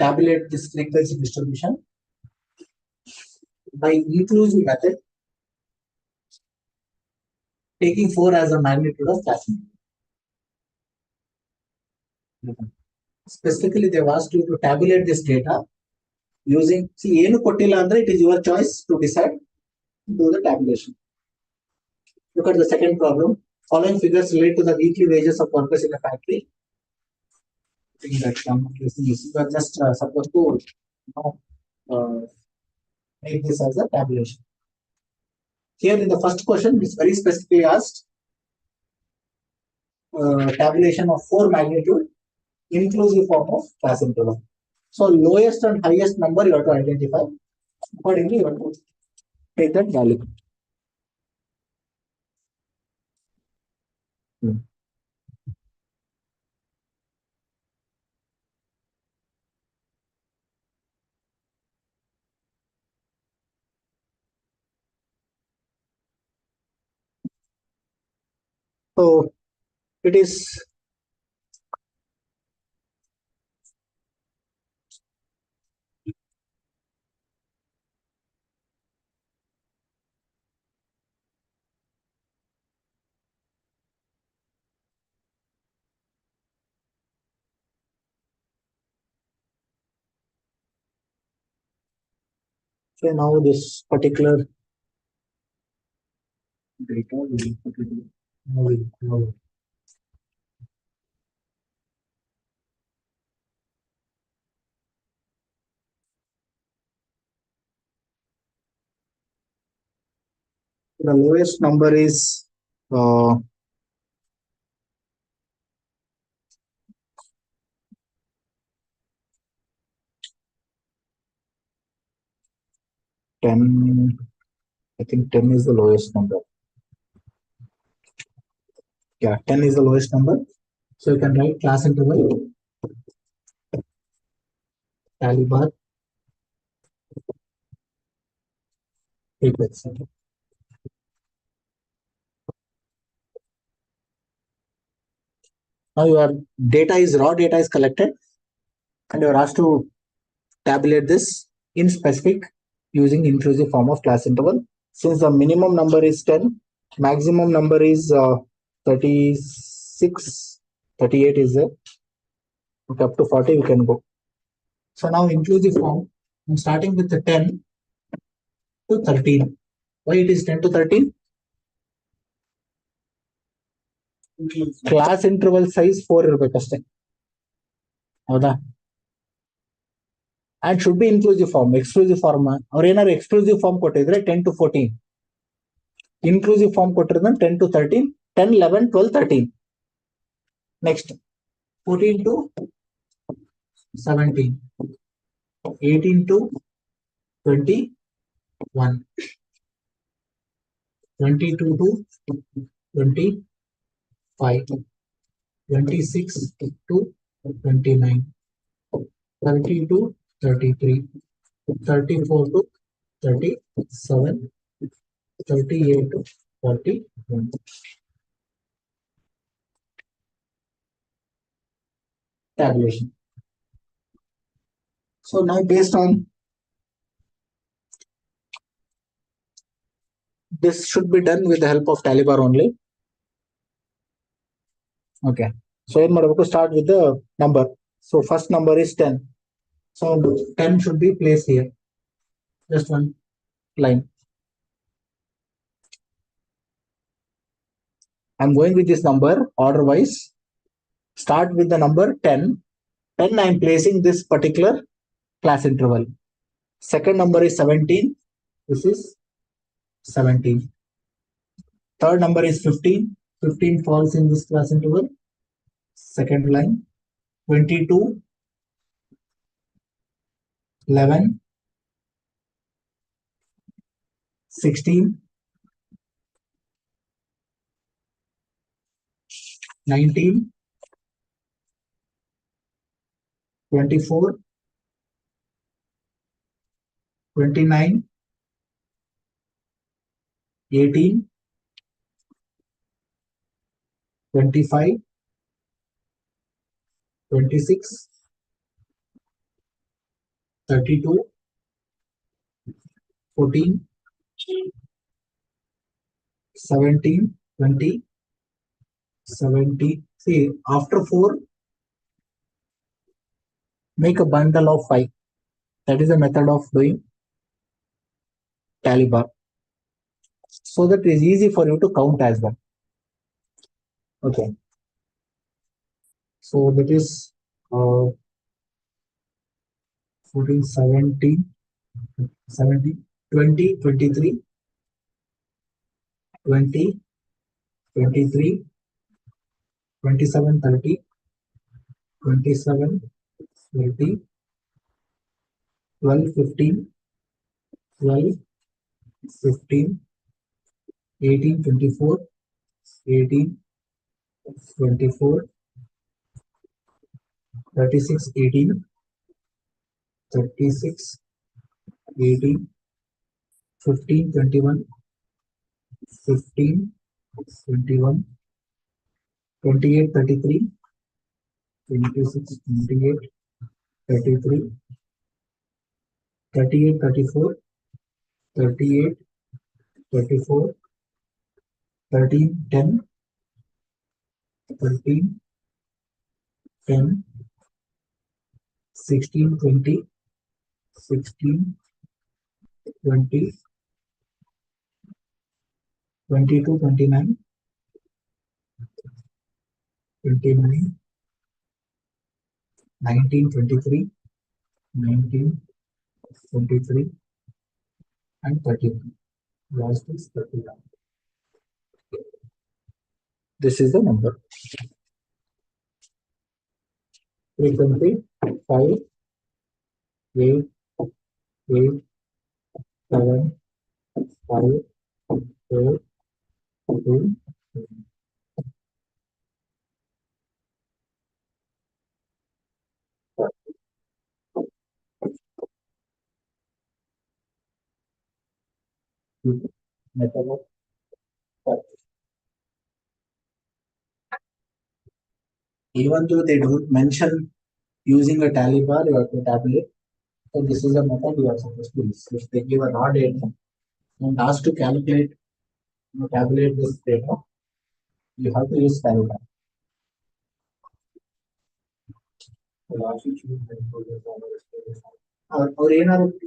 tabulate this frequency distribution by inclusive method, taking 4 as a magnitude of classroom. Specifically, they have asked you to tabulate this data using, see, ಏನು ಕೊಟ್ಟಿಲ್ಲ ಅಂದ್ರೆ it is your choice to decide, do the tabulation. Look at the second problem. Following figures relate to the weekly wages of workers in a factory. I think that you are just supposed to make this as a tabulation. Here in the first question, it's very specifically asked tabulation of 4 magnitude inclusive form of class interval. So lowest and highest number you have to identify. Accordingly, you have to take that value. So it is so now this particular data will be put in. The lowest number is 10. I think 10 is the lowest number. Yeah, 10 is the lowest number. So you can write class interval tally bar frequency. Now your data is raw data is collected, and you are asked to tabulate this in specific using inclusive form of class interval. Since the minimum number is 10, maximum number is 36, 38 is there. Okay, up to 40 we can go. So now inclusive form, I'm starting with the 10 to 13. Why it is 10 to 13? Class interval size 4 ಇರಬೇಕಷ್ಟೇ, ಹೌದಾ? And should be inclusive form. Exclusive form ಅವ್ರು ಏನಾದ್ರು exclusive form ಕೊಟ್ಟಿದ್ರೆ 10 to 14, inclusive form ಕೊಟ್ಟಿರೋದು 10 to 13, 10, 11, 12, 13. Next 14 to 17, 18 to 21, 22 to 25, 26 to 29, 30 to 33, 34 to 37, 38 to 41. Tabulation. So now based on this should be done with the help of tally bar only. Okay. So I'm going to start with the number. So first number is 10. So 10 should be placed here. Just one line. I'm going with this number order wise. Start with the number 10. 10 I'm placing this particular class interval. Second number is 17. This is 17. Third number is 15. 15 falls in this class interval. Second line. 22. 11. 16. 19. 24. 29. 18. 25. 26. 32. 14. 17. 20. 70. See, after 4, make a bundle of 5. That is a method of doing tally bar. So that it is easy for you to count as well. Okay. So that is 14, 17, 17, 20, 23, 20, 23, 27, 30, 27, 30, 12, 15, 12, 15, 18, 24, 18, 24, 36, 18, 36, 18, 15, 21, 15, 21, 28, 33, 26, 28, 33, 38, 34, 38, 34, 13, 10, 13, 10, 16, 20, 16, 20, 22, 29, 29, 19, 23, 19, 23, and 31. Last is 31. This is the number. Frequency 5, 8, 8, 7, 5, 4, 2, method of even though they don't mention using a tally bar, you have to tabulate. So this is a method you are supposed to use. If they give a raw data and ask to calculate, tabulate this data, you have to use tally bar. Or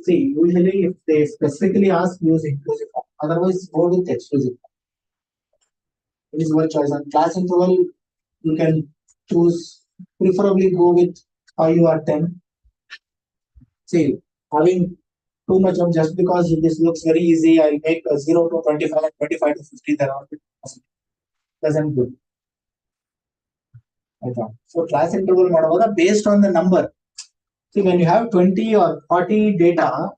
see, usually if they specifically ask, use inclusive form. Otherwise, go with exclusive form. It is your choice. On class interval, you can choose, preferably go with 5 or 10. See, having too much of just because this looks very easy, I'll make a 0 to 25, 25 to 50, there are doesn't good. So class interval based on the number. See, when you have 20 or 40 data,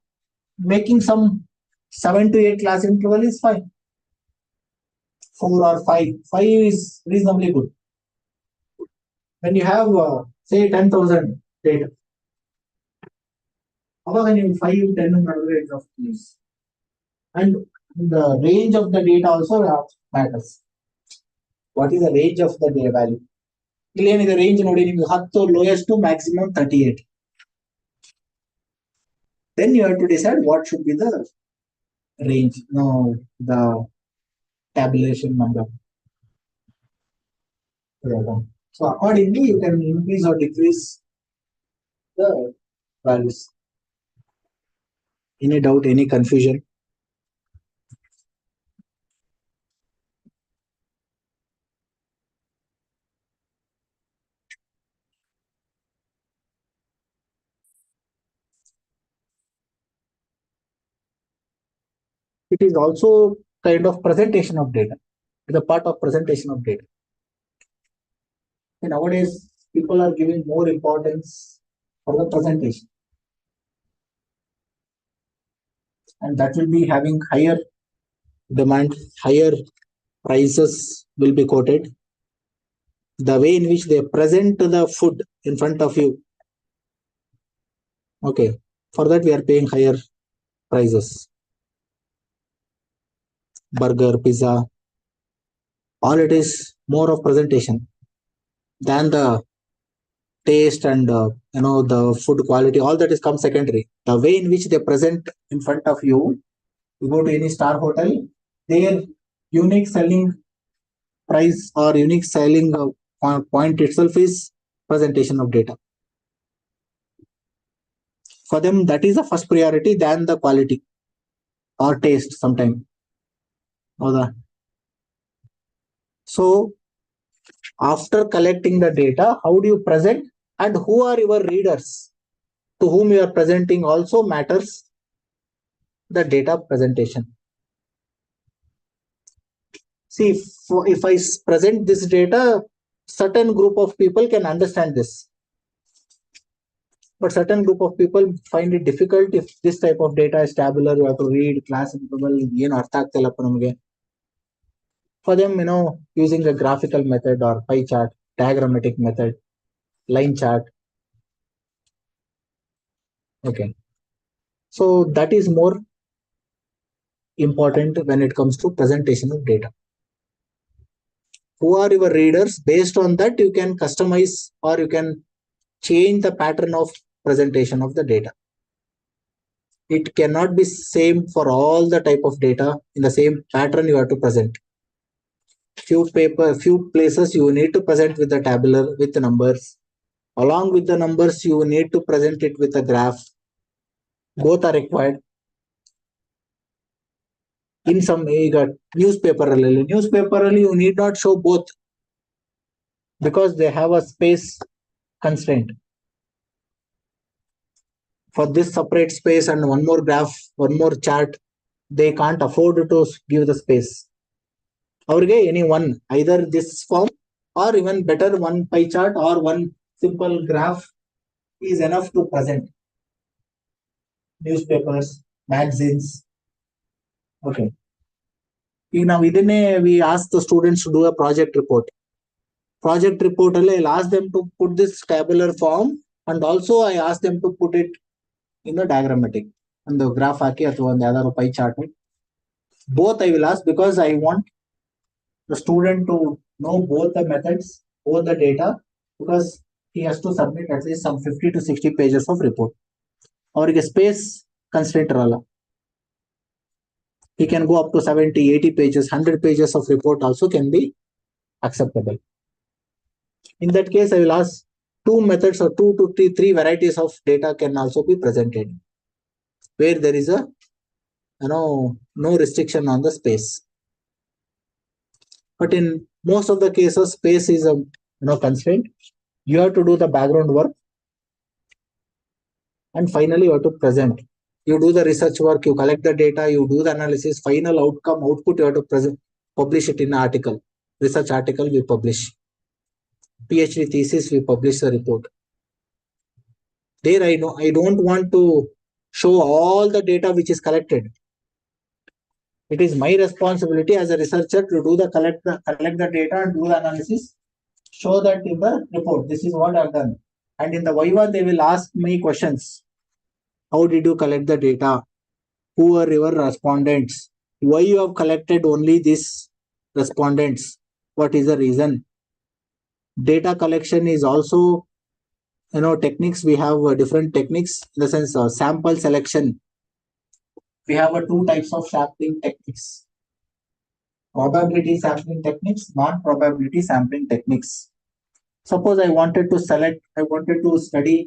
making some 7 to 8 class interval is fine. 4 or 5. 5 is reasonably good. when you have say 10,000 data, when you 5, 10 average of these, and the range of the data also matters. What is the range of the data value? The range lowest to maximum 38. Then you have to decide what should be the range, the tabulation number. So accordingly, you can increase or decrease the values. Any doubt, any confusion? It is also kind of presentation of data. It's a part of presentation of data. And nowadays, people are giving more importance for the presentation. And that will be having higher demand, higher prices will be quoted. The way in which they present the food in front of you. Okay, for that we are paying higher prices. Burger, pizza, all it is more of presentation than the taste and the food quality. All that is come secondary. The way in which they present in front of you, you go to any star hotel, their unique selling price or unique selling point itself is presentation of data. For them, that is the first priority than the quality or taste sometimes. So after collecting the data, how do you present and who are your readers to whom you are presenting also matters the data presentation. See, if I present this data, certain group of people can understand this. But certain group of people find it difficult if this type of data is tabular, you have to read, classifiable, for them, using a graphical method or pie chart, diagrammatic method, line chart. Okay. So that is more important when it comes to presentation of data. Who are your readers? Based on that, you can customize or you can change the pattern of presentation of the data. It cannot be same for all the type of data in the same pattern you have to present. Few places you need to present with the tabular with the numbers. Along with the numbers, you need to present it with a graph. Both are required. In some newspaper, you need not show both because they have a space constraint. For this separate space and one more graph, one more chart, they can't afford to give the space. Any one, either this form or even better one pie chart or one simple graph is enough to present. Newspapers, magazines. Okay. Now we ask the students to do a project report. Project report, I'll ask them to put this tabular form and also I ask them to put it in the diagrammatic and the graph or the other pie chart. Both I will ask because I want the student to know both the methods, both the data, because he has to submit at least some 50 to 60 pages of report. Or a space constraint. He can go up to 70, 80 pages, 100 pages of report also can be acceptable. In that case, I will ask two methods or two to three varieties of data can also be presented, where there is a no restriction on the space. But in most of the cases, space is a constraint. You have to do the background work, and finally you have to present. You do the research work, you collect the data, you do the analysis, final output you have to present, publish it in an article. Research article we publish. PhD thesis we publish the report. There I don't want to show all the data which is collected. It is my responsibility as a researcher to do collect the data and do the analysis, show that in the report. This is what I've done. And in the Viva, they will ask me questions. How did you collect the data? Who are your respondents? Why you have collected only these respondents? What is the reason? Data collection is also, techniques. We have different techniques in the sense of sample selection. We have two types of sampling techniques. Probability sampling techniques, non-probability sampling techniques. Suppose I wanted to study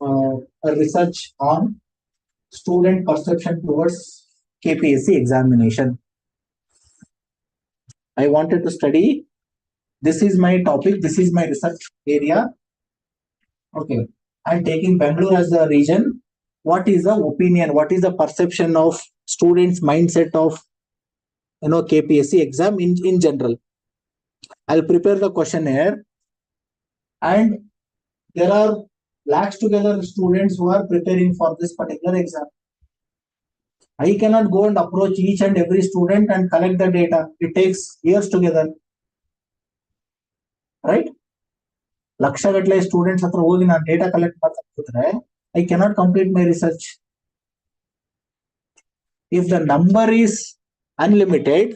a research on student perception towards KPSC examination. I wanted to study, this is my topic, this is my research area. Okay, I'm taking Bengaluru as a region. What is the opinion? What is the perception of students' mindset of KPSC exam in general? I'll prepare the questionnaire, and there are lakhs together students who are preparing for this particular exam. I cannot go and approach each and every student and collect the data. It takes years together. Right? Laksha students hatra hogi na data collect ಮಾಡ್ತಾರೆ, I cannot complete my research. If the number is unlimited,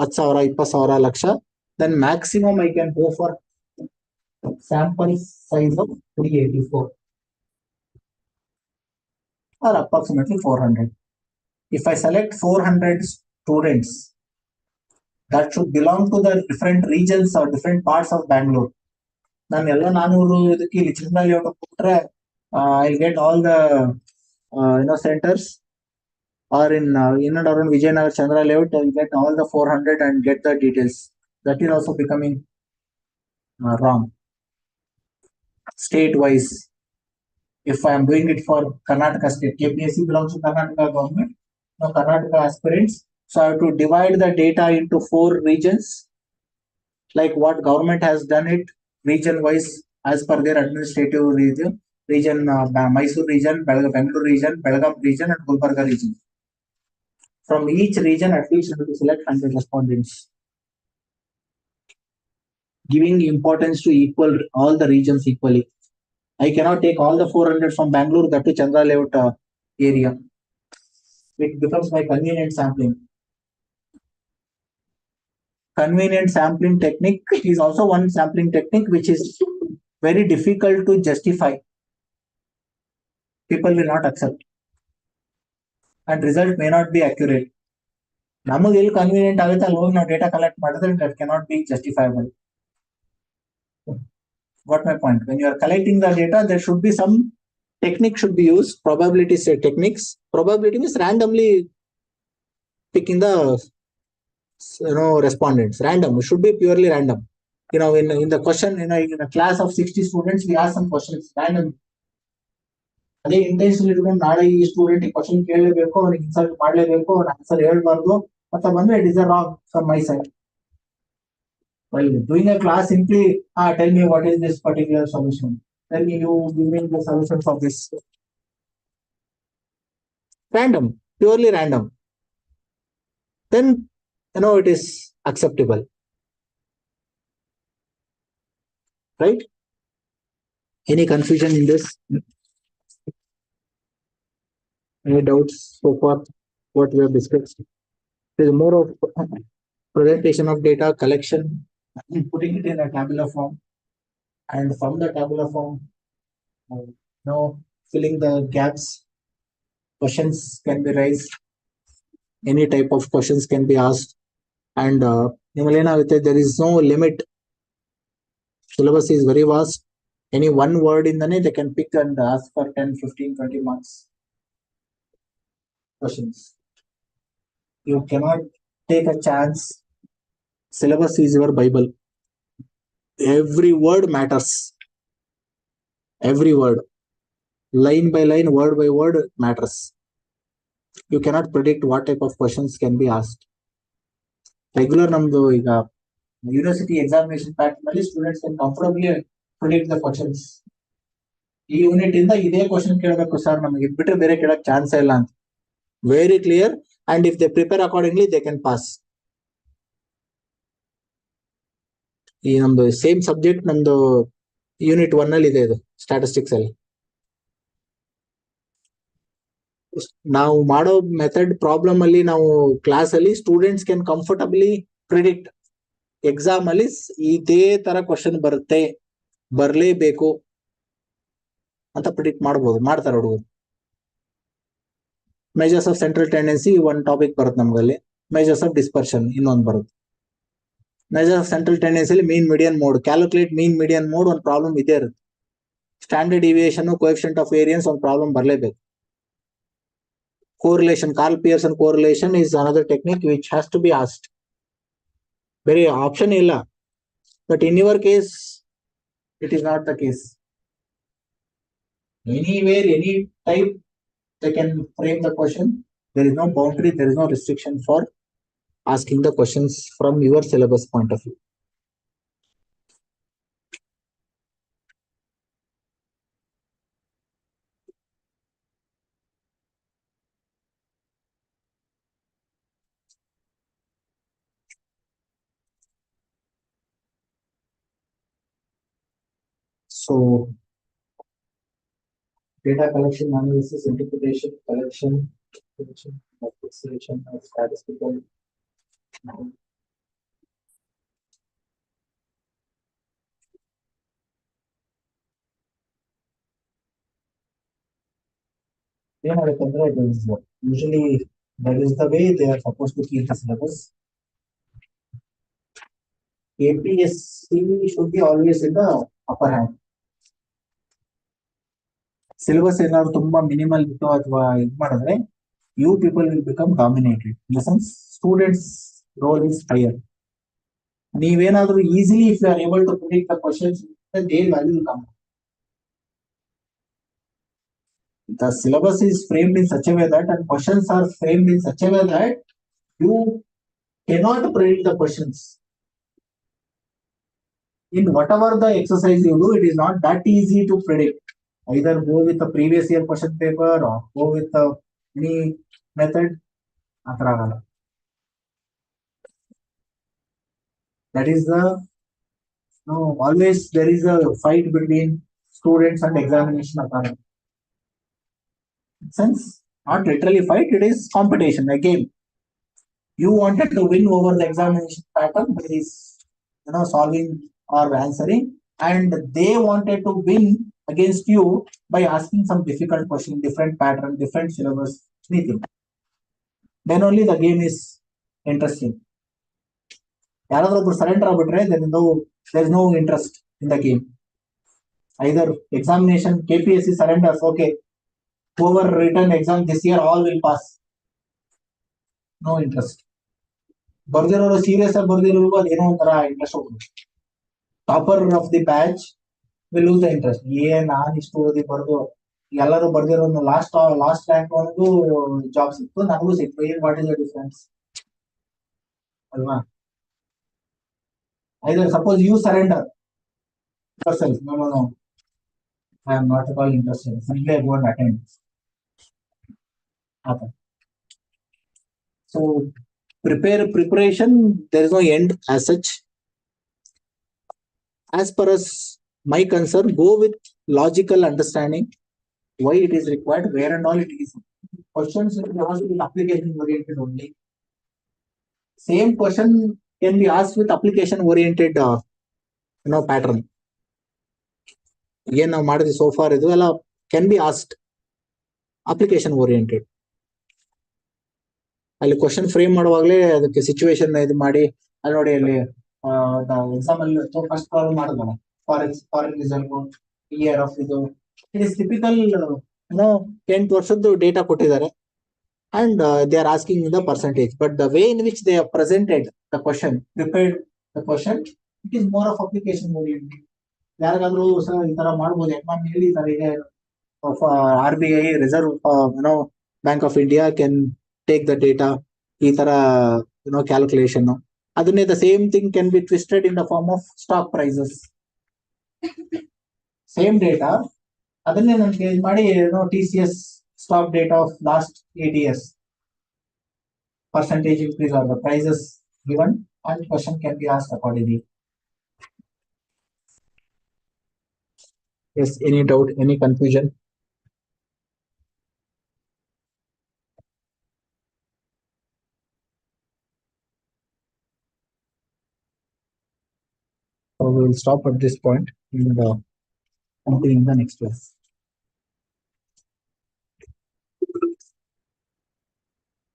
10,000, 20,000, laksha, then maximum I can go for sample size of 384 or approximately 400. If I select 400 students that should belong to the different regions or different parts of Bangalore, then I'll get all the centers, or in and around Vijayanagar Chandra layout, I'll get all the 400 and get the details. That is also becoming wrong. State-wise, if I am doing it for Karnataka state, KPSC belongs to Karnataka government, Karnataka aspirants. So I have to divide the data into 4 regions, like what government has done it region-wise as per their administrative region, Mysore region, Bengaluru region, Belgaum region, and Gulbarga region. From each region, at least you have to select 100 respondents, giving importance to equal all the regions equally. I cannot take all the 400 from Bangalore, that to Chandra layout area. It becomes my convenient sampling. Convenient sampling technique is also one sampling technique which is very difficult to justify. People will not accept, and result may not be accurate. Namu convenient data collect, that cannot be justifiable. Got my point? When you are collecting the data, there should be some technique should be used. Probability set techniques. Probability means randomly picking the respondents. Random. It should be purely random. In the question, in a class of 60 students, we ask some questions random. ಅದೇ intention ಇಟ್ಕೊಂಡು ನಾಳೆ ಈ student ಈ question ಕೇಳಲೇಬೇಕು, ಅವ್ನಿಗೆ insult ಮಾಡಲೇಬೇಕು, ಅವ್ನ answer ಹೇಳ್ಬಾರ್ದು ಅಂತ ಬಂದ್ರೆ it is a wrong from my side. While doing a class, simply tell me what is this particular solution. Tell me you give me the solution for this. Random, purely random. Then it is acceptable. Right? Any confusion in this? Any doubts so far? What we have discussed? It is more of presentation of data, collection, putting it in a tabular form, and from the tabular form, filling the gaps. Questions can be raised. Any type of questions can be asked, and there is no limit. Syllabus is very vast. Any one word in the name they can pick and ask for 10, 15, 20 marks. Questions. You cannot take a chance. Syllabus is your Bible. Every word matters. Every word, line by line, word by word matters. You cannot predict what type of questions can be asked. Regular namdu university examination pattern, students can comfortably predict the questions. ಈ unit ಇಂದ ಇದೇ question ಕೇಳಬೇಕು sir, ನಮಗೆ ಬಿಟ್ಟರೆ ಬೇರೆ ಕೇಳಕ್ chance ಇಲ್ಲ ಅಂತ. Very clear, and if they prepare accordingly, they can pass. ಈ ನಮ್ದು ಸೇಮ್ ಸಬ್ಜೆಕ್ಟ್ ನಮ್ದು ಯೂನಿಟ್ 1 ಅಲ್ಲಿ ಇದೆ ಇದು ಸ್ಟಾಟಿಸ್ಟಿಕ್ಸ್ ಅಲ್ಲಿ. ನಾವು ಮಾಡೋ ಮೆಥಡ್ ಪ್ರಾಬ್ಲಮ್ ಅಲ್ಲಿ ನಾವು ಕ್ಲಾಸ್ ಅಲ್ಲಿ students can comfortably predict exam ಅಲ್ಲಿ ಇದೇ ತರ ಕ್ವಶನ್ ಬರುತ್ತೆ, ಬರ್ಲೇಬೇಕು ಅಂತ ಪ್ರಿಡಿಕ್ಟ್ ಮಾಡಬಹುದು, ಮಾಡ್ತಾರೆ ಹುಡುಗರು. ಮೆಜರ್ಸ್ ಆಫ್ ಸೆಂಟ್ರಲ್ ಟೆಂಡೆನ್ಸಿ ಒಂದ್ ಟಾಪಿಕ್ ಬರುತ್ತೆ ನಮ್ಗಲ್ಲಿ. ಮೆಜರ್ಸ್ ಆಫ್ ಡಿಸ್ಪರ್ಷನ್ ಇನ್ನೊಂದು ಬರುತ್ತೆ. Measures of central tendency mean median mode, calculate mean median mode ಒಂದು ಪ್ರಾಬ್ಲಮ್ ಇದೇ ಇರುತ್ತೆ. Standard deviation, coefficient of variance ಒಂದು ಪ್ರಾಬ್ಲಮ್ ಬರಲೇಬೇಕು. Correlation, Carl Pearson correlation is another technique which has to be asked. Very option illa, but in your case, it is not the case. Anywhere, any type, they can frame the question. There is no boundary, there is no restriction for asking the questions from your syllabus point of view. So, data collection, analysis, interpretation, collection, appreciation, statistical. Usually, that is the way they are supposed to keep the syllabus. APSC should be always in the upper hand. Syllabus ಏನಾದ್ರು ತುಂಬಾ minimal ಇತ್ತು ಅಥವಾ ಇದು ಮಾಡಿದ್ರೆ you people will become dominated. In the sense students role is higher. ನೀವೇನಾದ್ರೂ easily if you are able to predict the questions, their value will come. The syllabus is framed in such a way that, and questions are framed in such a way that you cannot predict the questions. In whatever the exercise you do, it is not that easy to predict. Either go with the previous year question paper or go with any method. That is the always there is a fight between students and examination authority. Since not literally fight, it is competition, a game. You wanted to win over the examination pattern by this, solving or answering, and they wanted to win against you by asking some difficult question, different pattern, different syllabus, anything. Then only the game is interesting. Yaradru surrender agbitre, there is no interest in the game. Either examination, KPSC surrenders, okay, whoever written exam this year, all will pass. No interest. ಬರ್ದಿರೋರು serious ಆಗಿ ಬರ್ದಿರೋರು ಅದೇನೋ ಒಂಥರ interest ಹೋಗ್ಬೋದು. Topper of the batch will lose the interest. ನಾನು ಇಷ್ಟು ಓದಿ ಬರ್ದು ಎಲ್ಲರೂ ಬರ್ದಿರೋ ಲಾಸ್ಟ್ ರ್ಯಾಂಕ್ ಅವನಿಗೂ ಜಾಬ್ ಸಿಕ್ತು, ನನಗೂ ಸಿಕ್ತು. ಏನ್ ವಾಟ್ ಇಸ್ ದ ಡಿಫರೆನ್ಸ್ ಅಲ್ವಾ? Either suppose you surrender yourself, no, I am not at all interested, simply I go and attend. So preparation, there is no end as such. As per as my concern, go with logical understanding why it is required, where and all it is. Questions will be asked with application oriented only. Same question can be asked with application oriented pattern. Again, now ಮಾಡಿದ್ವಿ so far ಇದು ಎಲ್ಲ can be asked application oriented. ಅಲ್ಲಿ question frame ಮಾಡುವಾಗಲೇ ಅದಕ್ಕೆ situation ಇದು ಮಾಡಿ, ಅಲ್ಲಿ ನೋಡಿ ಅಲ್ಲಿ ಎಕ್ಸಾಮ್ ಅಲ್ಲಿ ಫಸ್ಟ್ ಪ್ರಾಬ್ಲಮ್ ಮಾಡಿದ್ವಲ್ಲ, ಫಾರೆನ್ ರಿಸರ್ವ್ ಇಯರ್ ಆಫ್ ಇದು, ಇಟ್ ಇಸ್ ಟಿಪಿಕಲ್ 10 ವರ್ಷದ್ದು ಡೇಟಾ ಕೊಟ್ಟಿದ್ದಾರೆ and they are asking the percentage, but the way in which they have presented the question, prepared the question, it is more of application oriented. ಯಾರಿಗಾದ್ರೂ ಈ ತರ ಮಾಡ್ಬೋದು, exam ಈ ತರ ಇದೆ, RBI reserve bank of India can take the data, ಈ ತರ calculation, ಅದನ್ನೇ the same thing can be twisted in the form of stock prices. Same data ಅದನ್ನೇ ನನ್ಗೆ ಮಾಡಿ TCS stock data of last 8 years, percentage increase or the prices given, and question can be asked accordingly. Yes, any doubt, any confusion? So we will stop at this point and continue in the next class.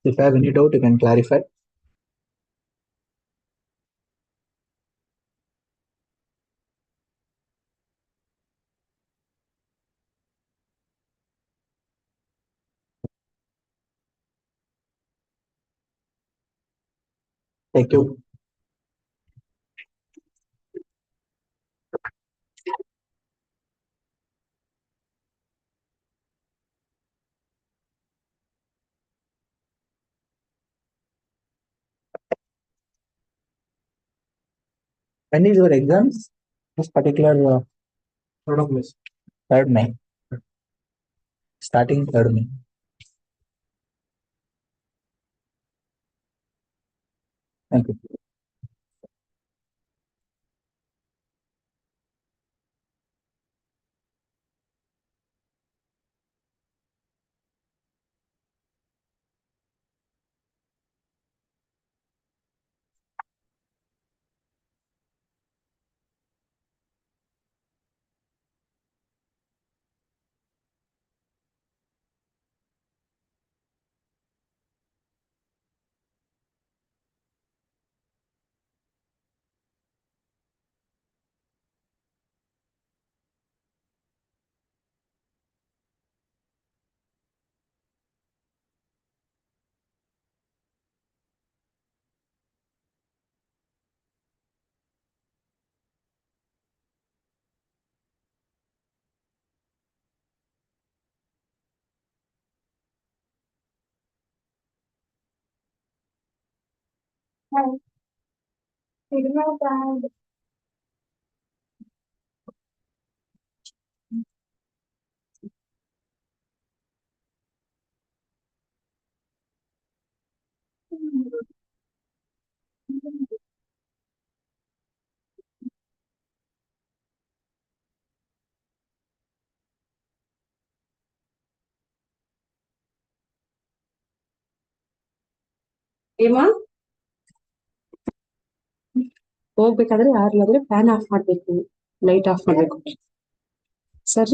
If you have any doubt, you can clarify. Thank you. When is your exams? This particular 3rd of May. 3rd May. Starting 3rd May. Thank you. ಏಮಾ ಹೋಗ್ಬೇಕಾದ್ರೆ ಯಾರಿಗಾದ್ರೆ fan of ಮಾಡ್ಬೇಕು, light off ಮಾಡ್ಬೇಕು sir.